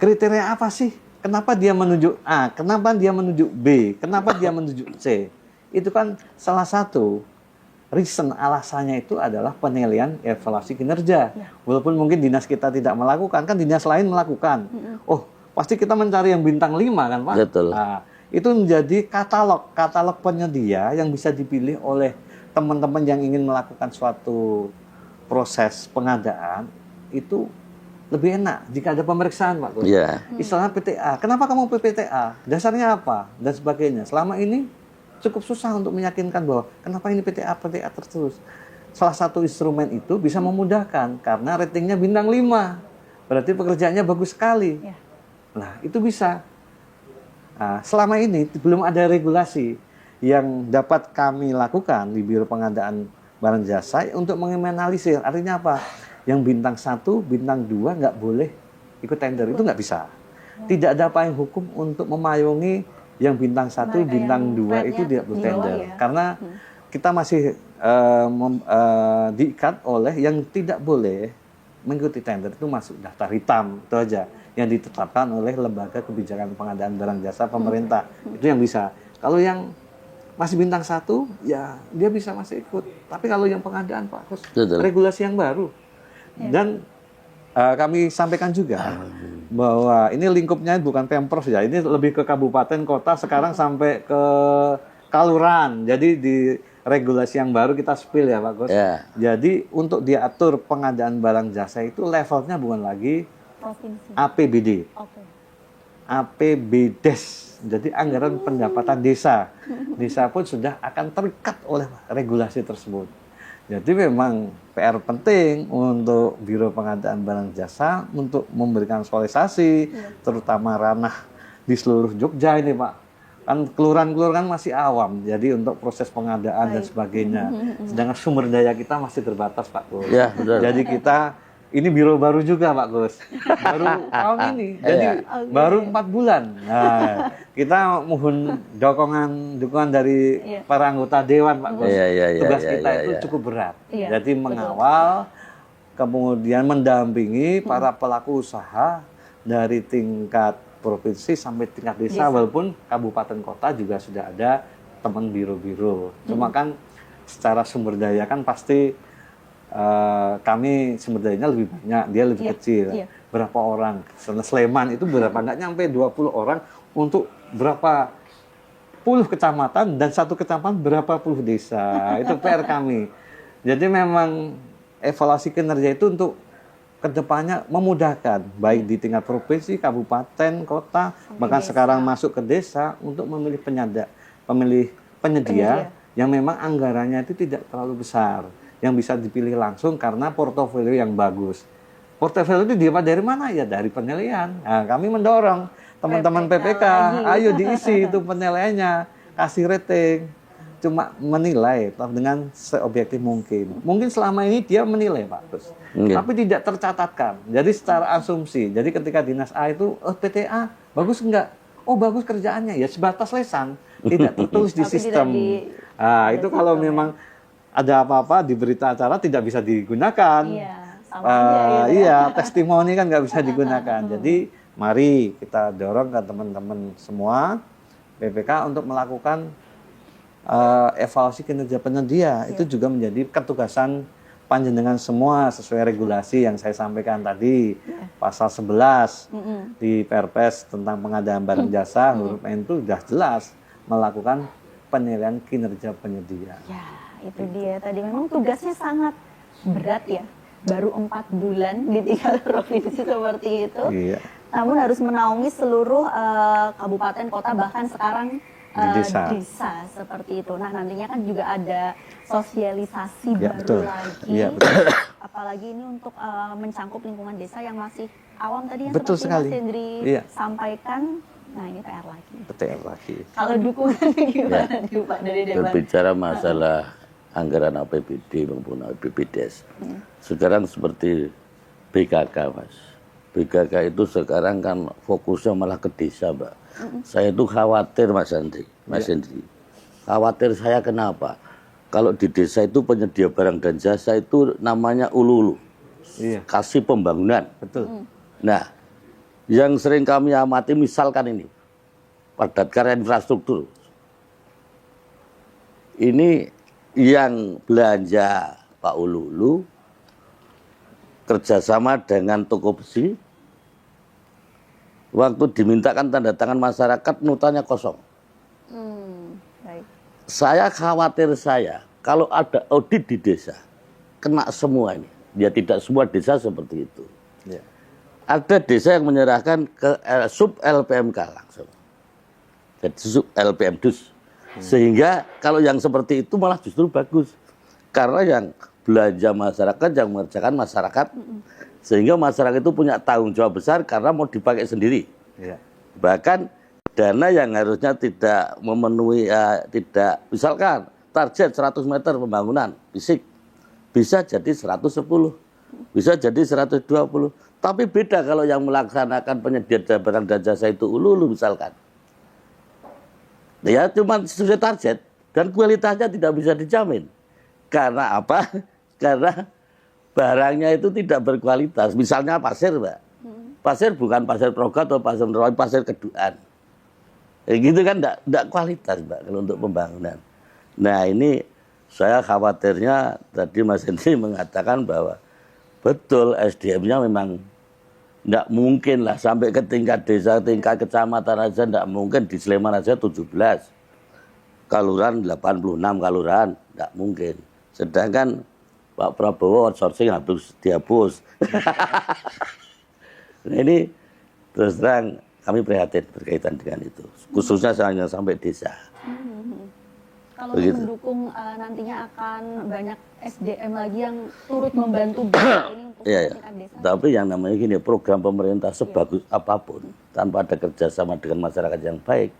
kriteria apa sih? Kenapa dia menunjuk A? Kenapa dia menunjuk B? Kenapa dia menunjuk C? Itu kan salah satu reason, alasannya itu adalah penilaian evaluasi kinerja. Walaupun mungkin dinas kita tidak melakukan, kan dinas lain melakukan. Oh, pasti kita mencari yang bintang 5 kan, Pak? Betul. Nah, itu menjadi katalog penyedia yang bisa dipilih oleh teman-teman yang ingin melakukan suatu proses pengadaan. Itu lebih enak jika ada pemeriksaan, Pak. Istilahnya PTA. Kenapa kamu PPTA? Dasarnya apa? Dan sebagainya. Selama ini cukup susah untuk meyakinkan bahwa kenapa ini PTA terus. Salah satu instrumen itu bisa memudahkan karena ratingnya bintang 5. Berarti pekerjaannya bagus sekali. Nah, itu bisa. Nah, selama ini belum ada regulasi yang dapat kami lakukan di Biro Pengadaan Barang Jasa untuk menganalisir. Artinya apa? Yang bintang 1, bintang 2 nggak boleh ikut tender. Itu nggak bisa. Tidak ada payung hukum untuk memayungi yang bintang 1, bintang 2 itu tidak bertender. Karena kita masih diikat oleh yang tidak boleh mengikuti tender itu masuk daftar hitam. Itu aja yang ditetapkan oleh Lembaga Kebijakan Pengadaan Barang Jasa Pemerintah. Itu yang bisa. Kalau yang masih bintang 1, ya dia bisa masih ikut. Tapi kalau yang pengadaan, Pak, harus regulasi yang baru. Dan kami sampaikan juga bahwa ini lingkupnya bukan Pemprov ya, ini lebih ke kabupaten, kota, sekarang sampai ke kelurahan. Jadi di regulasi yang baru kita spill ya, Pak Gus. Jadi untuk diatur pengadaan barang jasa itu levelnya bukan lagi APBD, APBDes. Jadi anggaran pendapatan desa. Desa pun sudah akan terikat oleh regulasi tersebut. Jadi memang PR penting untuk Biro Pengadaan Barang Jasa untuk memberikan sosialisasi, terutama ranah di seluruh Jogja ini, Pak. Kan kelurahan-kelurahan masih awam, jadi untuk proses pengadaan dan sebagainya. Sedangkan sumber daya kita masih terbatas, Pak Gus. Jadi kita, ini biro baru juga, Pak Gus. Baru tahun ini, jadi baru 4 bulan. Nah, kita mohon dukungan dari para anggota Dewan, Pak Gus. Tugas kita itu cukup berat. Jadi mengawal, kemudian mendampingi para pelaku usaha dari tingkat provinsi sampai tingkat desa, walaupun kabupaten kota juga sudah ada teman biro-biro. Cuma kan secara sumber daya kan pasti kami sumber dayanya lebih banyak, dia lebih kecil. Berapa orang? Sleman itu berapa? Nggak nyampe 20 orang untuk berapa kecamatan dan satu kecamatan berapa puluh desa. Itu PR kami. Jadi memang evaluasi kinerja itu untuk kedepannya memudahkan baik di tingkat provinsi, kabupaten, kota, bahkan sekarang masuk ke desa untuk memilih penyedia yang memang anggarannya itu tidak terlalu besar, yang bisa dipilih langsung karena portofolio yang bagus. Portofolio itu dapat dari mana? Ya dari penilaian. Nah, kami mendorong teman-teman PPK, ayo diisi itu penilaiannya, kasih rating. Cuma menilai dengan seobjektif mungkin. Mungkin selama ini dia menilai Pak Gus, tapi tidak tercatatkan. Jadi secara asumsi. Jadi ketika dinas A itu, PTA bagus enggak? Oh bagus kerjaannya, ya sebatas lesan, tidak tertulis di sistem. Nah itu kalau memang ada apa-apa di berita acara tidak bisa digunakan. Iya, testimoni kan nggak bisa digunakan. Jadi mari kita dorong ke teman-teman semua PPK untuk melakukan evaluasi kinerja penyedia. Itu juga menjadi ketugasan panjenengan semua sesuai regulasi yang saya sampaikan tadi, pasal 11 di Perpres tentang pengadaan barang jasa, huruf N itu sudah jelas melakukan penilaian kinerja penyedia. Ya, itu dia tadi memang tugasnya sangat berat ya. Baru 4 bulan di 3 provinsi seperti itu. Iya. Namun harus menaungi seluruh kabupaten, kota, bahkan sekarang desa seperti itu. Nah nantinya kan juga ada sosialisasi baru lagi, apalagi ini untuk mencangkup lingkungan desa yang masih awam tadi yang seperti Mas Hendri sampaikan. Nah ini PR lagi. Kalau dukungannya gimana nih Pak dari Dewan? Berbicara masalah anggaran APBD maupun APBDes, sekarang seperti BKK Mas. BKK itu sekarang kan fokusnya malah ke desa, Mbak. Saya itu khawatir Mas Hendri. Khawatir saya kenapa? Kalau di desa itu penyedia barang dan jasa itu namanya ulu-ulu. Kasih pembangunan. Betul. Nah, yang sering kami amati misalkan ini, padat karya infrastruktur. Ini yang belanja Pak Ulu-ulu kerjasama dengan toko besi, waktu dimintakan tanda tangan masyarakat notanya kosong. Baik. Saya khawatir kalau ada audit di desa kena semua ini. Ya tidak semua desa seperti itu. Ya. Ada desa yang menyerahkan ke sub LPMK langsung, ke sub LPMDus. Sehingga kalau yang seperti itu malah justru bagus, karena yang belanja masyarakat, yang mengerjakan masyarakat, sehingga masyarakat itu punya tanggung jawab besar karena mau dipakai sendiri. Bahkan dana yang harusnya tidak memenuhi, tidak, misalkan target 100 meter pembangunan fisik, bisa jadi 110, bisa jadi 120. Tapi beda kalau yang melaksanakan penyedia barang dan jasa itu ulu-ulu misalkan. Ya cuma sesuai target dan kualitasnya tidak bisa dijamin. Karena apa? Karena barangnya itu tidak berkualitas. Misalnya pasir, Mbak. Pasir bukan pasir Progat atau pasir Keduan. Gitu kan enggak kualitas, Mbak, kalau untuk pembangunan. Nah, ini saya khawatirnya tadi Mas Hendri mengatakan bahwa betul SDM-nya memang enggak mungkin lah sampai ke tingkat desa, tingkat kecamatan aja enggak mungkin. Di Sleman aja 17. Kaluran 86 kaluran, enggak mungkin. Sedangkan Pak Prabowo outsourcing habis dihapus. Nah ini terus terang kami prihatin berkaitan dengan itu. Khususnya hanya sampai desa. Kalau mendukung nantinya akan banyak SDM lagi yang turut membantu ini untuk tingkat desa. Tapi yang namanya gini, program pemerintah sebagus apapun tanpa ada kerjasama dengan masyarakat yang baik,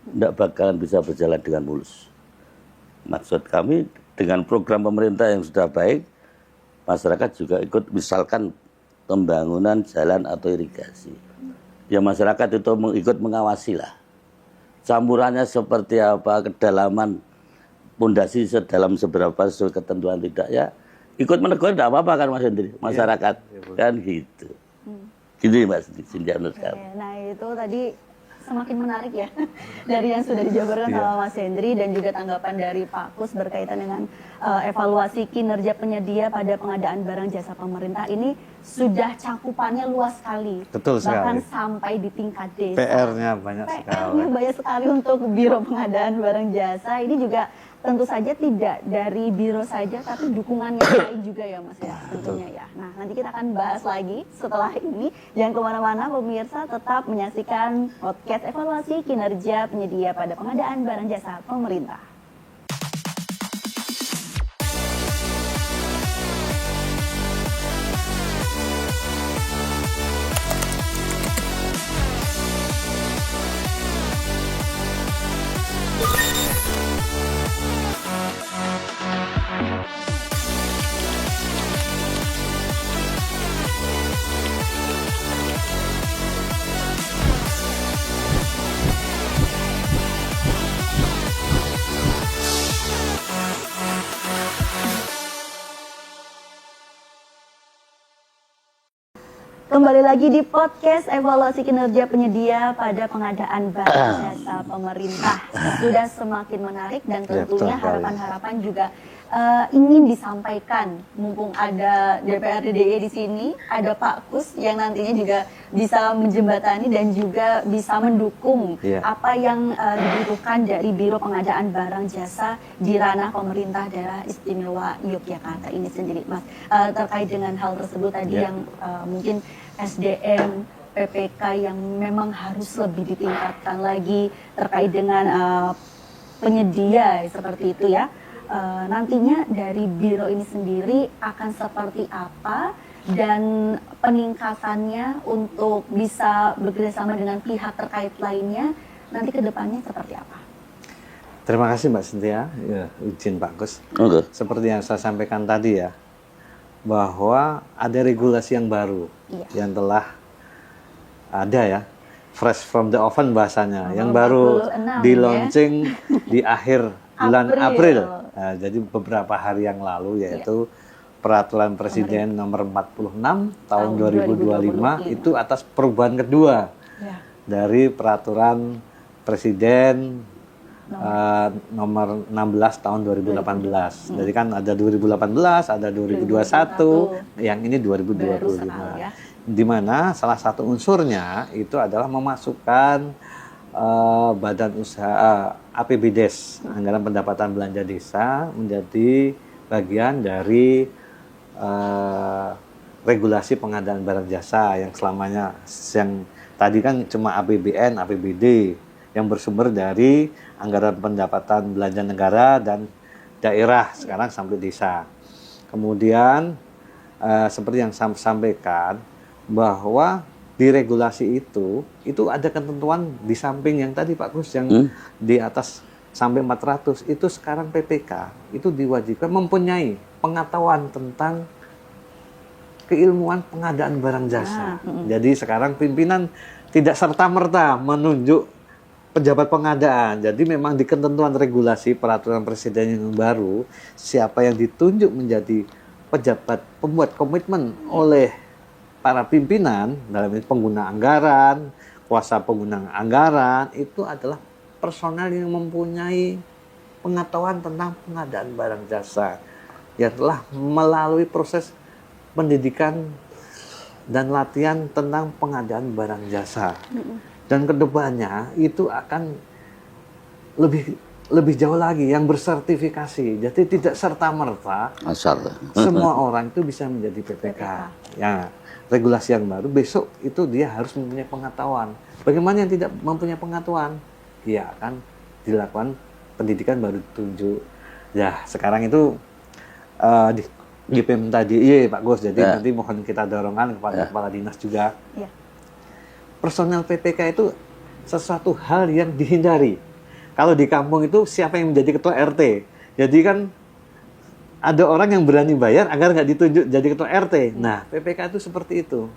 tidak bakalan bisa berjalan dengan mulus. Maksud kami dengan program pemerintah yang sudah baik, masyarakat juga ikut, misalkan pembangunan jalan atau irigasi. Ya masyarakat itu ikut mengawasi lah. Campurannya seperti apa, kedalaman pondasi sedalam seberapa sesuai ketentuan tidak ya. Ikut menegur tidak apa-apa kan Mas Hendri, masyarakat kan gitu. Gitu Mas Cynthia menurut kamu. Nah itu tadi semakin menarik ya dari yang sudah dijabarkan sama Mas Hendri dan juga tanggapan dari Pak Kus berkaitan dengan evaluasi kinerja penyedia pada pengadaan barang jasa pemerintah ini sudah cakupannya luas sekali. Betul sekali. Bahkan sampai di tingkat desa. PR-nya banyak sekali. PR-nya banyak sekali untuk Biro Pengadaan Barang Jasa. Ini juga tentu saja tidak dari biro saja, tapi dukungan yang lain juga ya Mas ya, tentunya ya. Nah, nanti kita akan bahas lagi setelah ini. Jangan kemana-mana pemirsa, tetap menyaksikan podcast evaluasi kinerja penyedia pada pengadaan barang jasa pemerintah. Kembali lagi di podcast evaluasi kinerja penyedia pada pengadaan barang jasa pemerintah. Sudah semakin menarik dan tentunya harapan-harapan juga ingin disampaikan. Mumpung ada DPRD DIY di sini, ada Pak Kus yang nantinya juga bisa menjembatani dan juga bisa mendukung apa yang dibutuhkan dari Biro Pengadaan Barang Jasa di ranah pemerintah daerah istimewa Yogyakarta ini sendiri, Mas. Terkait dengan hal tersebut tadi yang mungkin SDM, PPK yang memang harus lebih ditingkatkan lagi terkait dengan penyedia seperti itu ya. Nantinya dari biro ini sendiri akan seperti apa dan peningkatannya untuk bisa bekerjasama dengan pihak terkait lainnya nanti ke depannya seperti apa? Terima kasih Mbak Cynthia, izin Pak Kus. Seperti yang saya sampaikan tadi ya, bahwa ada regulasi yang baru yang telah ada ya, fresh from the oven bahasanya, yang baru di launching di akhir bulan April. Nah, jadi beberapa hari yang lalu yaitu Peraturan Presiden nomor 46 tahun 2025 itu atas perubahan kedua dari Peraturan Presiden nomor 16 tahun 2018. Jadi kan ada 2018, ada 2021, yang ini 2025. Di mana salah satu unsurnya itu adalah memasukkan badan usaha APBDes, anggaran pendapatan belanja desa, menjadi bagian dari regulasi pengadaan barang jasa yang selamanya, yang tadi kan cuma APBN, APBD yang bersumber dari anggaran pendapatan belanja negara dan daerah, sekarang sampai desa. Kemudian seperti yang saya sampaikan bahwa di regulasi itu ada ketentuan di samping yang tadi Pak Kus yang di atas sampai 400 itu sekarang PPK itu diwajibkan mempunyai pengetahuan tentang keilmuan pengadaan barang jasa. Jadi sekarang pimpinan tidak serta-merta menunjuk pejabat pengadaan. Jadi memang di ketentuan regulasi peraturan presiden yang baru, siapa yang ditunjuk menjadi pejabat pembuat komitmen oleh para pimpinan dalam ini pengguna anggaran, kuasa pengguna anggaran itu adalah personel yang mempunyai pengetahuan tentang pengadaan barang jasa yang telah melalui proses pendidikan dan latihan tentang pengadaan barang jasa. Dan kedepannya itu akan lebih jauh lagi yang bersertifikasi. Jadi tidak serta-merta semua orang itu bisa menjadi PPK. Ya, regulasi yang baru besok itu dia harus mempunyai pengetahuan. Bagaimana yang tidak mempunyai pengetahuan? Dia akan dilakukan pendidikan baru ditunjuk. Ya, sekarang itu di GPM tadi, iya Pak Gus. Jadi nanti mohon kita dorongan kepada kepala dinas juga. Personel PPK itu sesuatu hal yang dihindari. Kalau di kampung itu siapa yang menjadi ketua RT? Jadi kan ada orang yang berani bayar agar nggak ditunjuk jadi ketua RT. Nah, PPK itu seperti itu.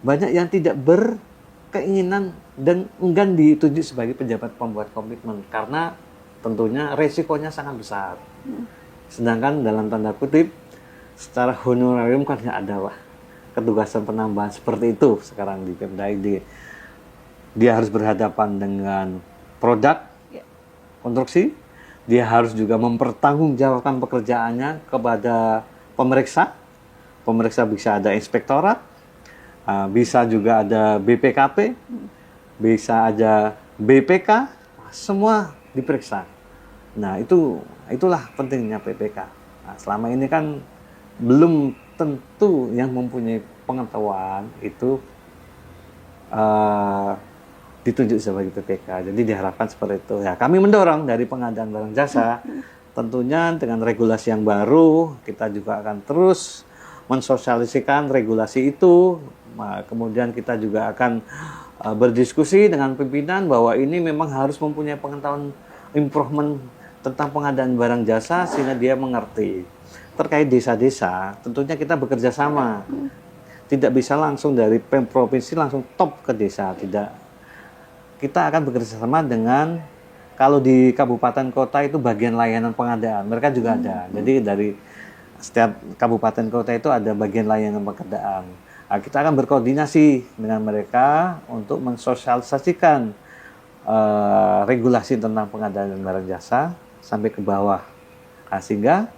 Banyak yang tidak berkeinginan dan enggan ditunjuk sebagai pejabat pembuat komitmen karena tentunya resikonya sangat besar. Sedangkan dalam tanda kutip secara honorarium kan nggak ada ketugasan penambahan seperti itu sekarang di Pemda ID. dia harus berhadapan dengan produk konstruksi, dia harus juga mempertanggungjawabkan pekerjaannya kepada pemeriksa. Pemeriksa bisa ada inspektorat, bisa juga ada BPKP, bisa ada BPK, semua diperiksa. Nah, itulah pentingnya PPK. Nah, selama ini kan belum tentu yang mempunyai pengetahuan itu ditunjuk sebagai PPK. Jadi diharapkan seperti itu. Ya, kami mendorong dari pengadaan barang jasa, tentunya dengan regulasi yang baru, kita juga akan terus mensosialisasikan regulasi itu. Nah, kemudian kita juga akan berdiskusi dengan pimpinan bahwa ini memang harus mempunyai pengetahuan improvement tentang pengadaan barang jasa sehingga dia mengerti. Terkait desa-desa, tentunya kita bekerja sama. Tidak bisa langsung dari provinsi langsung top ke desa, tidak. Kita akan bekerja sama dengan, kalau di kabupaten kota itu bagian layanan pengadaan, mereka juga ada. Jadi dari setiap kabupaten kota itu ada bagian layanan pengadaan. Nah, kita akan berkoordinasi dengan mereka untuk mensosialisasikan regulasi tentang pengadaan barang jasa sampai ke bawah. Nah, sehingga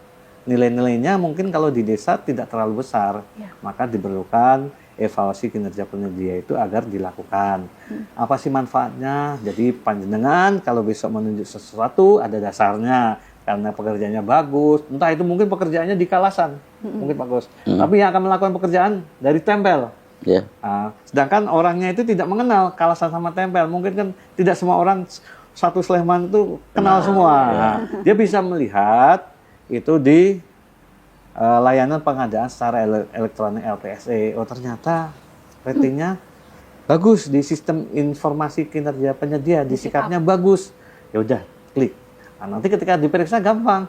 nilai-nilainya mungkin kalau di desa tidak terlalu besar, maka diperlukan evaluasi kinerja penyedia itu agar dilakukan. Apa sih manfaatnya? Jadi panjenengan kalau besok menunjuk sesuatu ada dasarnya, karena pekerjaannya bagus, entah itu mungkin pekerjaannya di Kalasan, mungkin bagus, tapi yang akan melakukan pekerjaan dari tempel. Sedangkan orangnya itu tidak mengenal Kalasan sama tempel, mungkin kan tidak semua orang satu Sleman itu kenal semua. Dia bisa melihat itu di layanan pengadaan secara elektronik LPSE. Oh, ternyata ratingnya bagus di sistem informasi kinerja penyedia, di sikapnya bagus. Ya udah, klik. Nah, nanti ketika diperiksa gampang.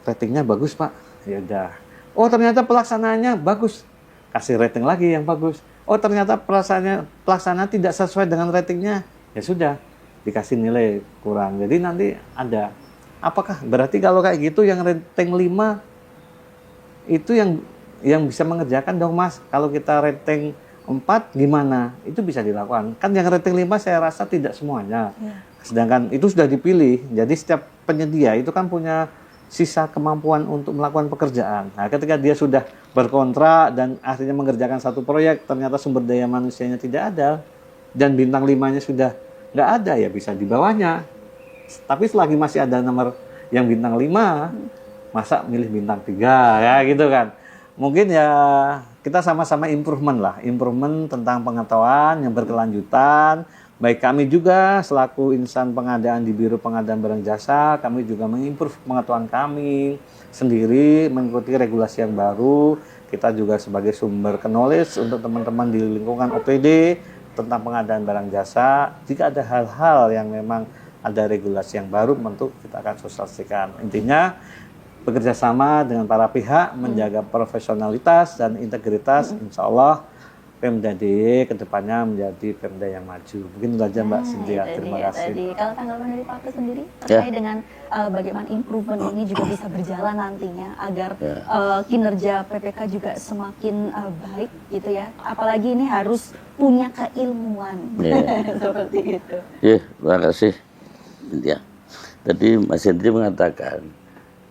Ratingnya bagus, Pak. Ya udah. Oh, ternyata pelaksanaannya bagus. Kasih rating lagi yang bagus. Oh, ternyata pelaksanaan tidak sesuai dengan ratingnya. Ya sudah, dikasih nilai kurang. Jadi nanti ada. Apakah berarti kalau kayak gitu yang rating 5 itu yang bisa mengerjakan dong, Mas? Kalau kita rating 4 gimana? Itu bisa dilakukan. Kan yang rating 5 saya rasa tidak semuanya. Sedangkan itu sudah dipilih. Jadi setiap penyedia itu kan punya sisa kemampuan untuk melakukan pekerjaan. Nah, ketika dia sudah berkontrak dan akhirnya mengerjakan satu proyek, ternyata sumber daya manusianya tidak ada dan bintang 5-nya sudah nggak ada, ya bisa di bawahnya. Tapi selagi masih ada nomor yang bintang 5, masa milih bintang 3, ya gitu kan. Mungkin ya kita sama-sama improvement tentang pengetahuan yang berkelanjutan. Baik kami juga selaku insan pengadaan di Biro Pengadaan Barang Jasa, kami juga mengimprove pengetahuan kami sendiri, mengikuti regulasi yang baru. Kita juga sebagai sumber knowledge untuk teman-teman di lingkungan OPD tentang pengadaan barang jasa. Jika ada hal-hal yang memang ada regulasi yang baru, tentu kita akan sosialisasikan. Intinya bekerja sama dengan para pihak, menjaga profesionalitas dan integritas. Insya Allah Pemda DIY kedepannya menjadi Pemda yang maju. Mungkin itu saja Mbak Cynthia. Terima kasih. Kalau tanggapan dari Pak Agus sendiri terkait dengan bagaimana improvement ini juga bisa berjalan nantinya agar kinerja PPK juga semakin baik gitu ya. Apalagi ini harus punya keilmuan seperti itu. Terima kasih. Ya. Tadi Mas Hendri mengatakan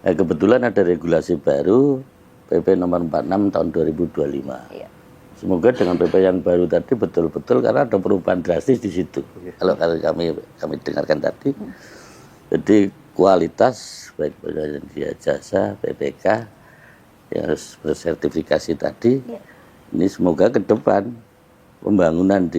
kebetulan ada regulasi baru PP nomor 46 tahun 2025. Semoga dengan PP yang baru tadi betul-betul, karena ada perubahan drastis di situ. Kalau kami dengarkan tadi, jadi kualitas baik penyedia jasa PPK yang harus bersertifikasi tadi, ini semoga ke depan pembangunan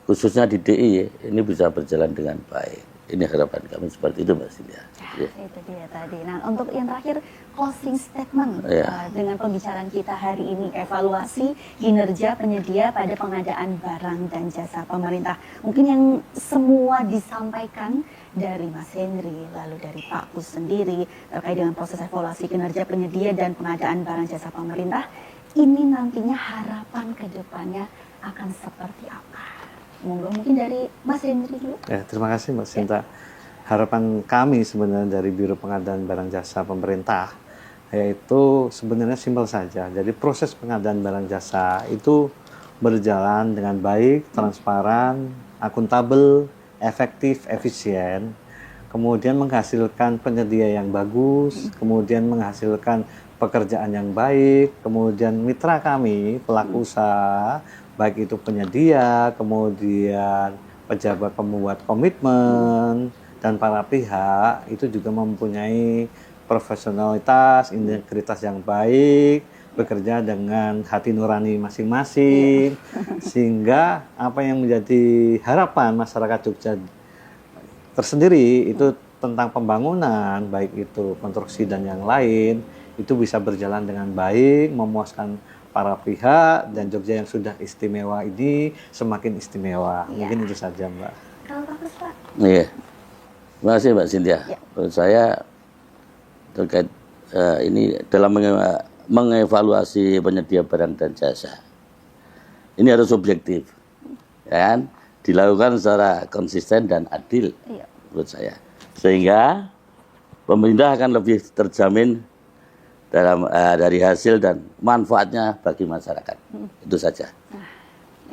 khususnya di DIY ini bisa berjalan dengan baik. Ini harapan kami seperti itu, Mbak Cynthia. Itu dia tadi. Nah, untuk yang terakhir, closing statement dengan pembicaraan kita hari ini, evaluasi kinerja penyedia pada pengadaan barang dan jasa pemerintah. Mungkin yang semua disampaikan dari Mas Hendri, lalu dari Pak Kus sendiri, terkait dengan proses evaluasi kinerja penyedia dan pengadaan barang jasa pemerintah, ini nantinya harapan ke depannya akan seperti apa? Mungkin dari Mas Hendri dulu. Terima kasih Mbak Sinta. Harapan kami sebenarnya dari Biro Pengadaan Barang Jasa Pemerintah yaitu sebenarnya simpel saja. Jadi proses pengadaan barang jasa itu berjalan dengan baik, transparan, akuntabel, efektif, efisien, kemudian menghasilkan penyedia yang bagus, kemudian menghasilkan pekerjaan yang baik, kemudian mitra kami, pelaku usaha, baik itu penyedia, kemudian pejabat pembuat komitmen, dan para pihak itu juga mempunyai profesionalitas, integritas yang baik, bekerja dengan hati nurani masing-masing, sehingga apa yang menjadi harapan masyarakat Jogja tersendiri itu tentang pembangunan, baik itu konstruksi dan yang lain, itu bisa berjalan dengan baik, memuaskan para pihak, dan Jogja yang sudah istimewa ini semakin istimewa. Mungkin itu saja, Mbak. Kalau Pak Kus, Pak? Iya. Terima kasih Mbak Cynthia. Menurut saya terkait ini dalam mengevaluasi penyedia barang dan jasa, ini harus objektif, ya kan? Dilakukan secara konsisten dan adil, menurut saya, sehingga pemerintah akan lebih terjamin dalam dari hasil dan manfaatnya bagi masyarakat. Itu saja. Nah,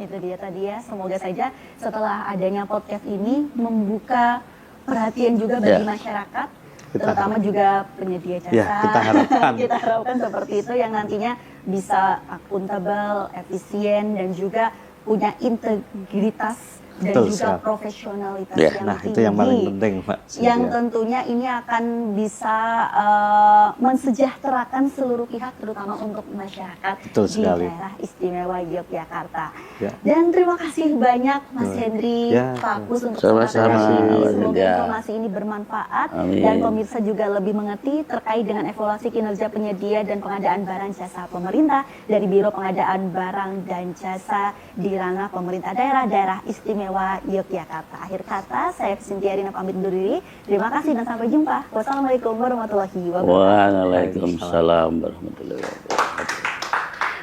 itu dia tadi ya. Semoga saja setelah adanya podcast ini membuka perhatian juga bagi masyarakat, terutama juga penyedia jasa. Ya, kita harapkan. Kita harapkan seperti itu yang nantinya bisa akuntabel, efisien, dan juga punya integritas dan Betul, juga siap. profesionalitas Ya, yang nah tinggi. itu yang paling penting, Pak. Yang tentunya ini akan bisa mensejahterakan seluruh pihak, terutama untuk masyarakat Betul di sekali. daerah istimewa Yogyakarta. Ya. Dan terima kasih banyak Mas Hendri, Ya, Pak Kus untuk sama-sama, kesempatan ini. Mas Semoga Hendri. informasi ini bermanfaat Amin. dan pemirsa juga lebih mengerti terkait dengan evaluasi kinerja penyedia dan pengadaan barang jasa pemerintah dari Biro Pengadaan Barang dan Jasa di ranah pemerintah daerah istimewa Yogyakarta. Akhir kata, saya Cynthia Rina pamit undur diri. Terima kasih dan sampai jumpa. Wassalamualaikum warahmatullahi wabarakatuh. Waalaikumsalam warahmatullahi wabarakatuh.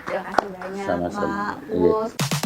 Terima kasih banyak Sama-sama. Pak Kus.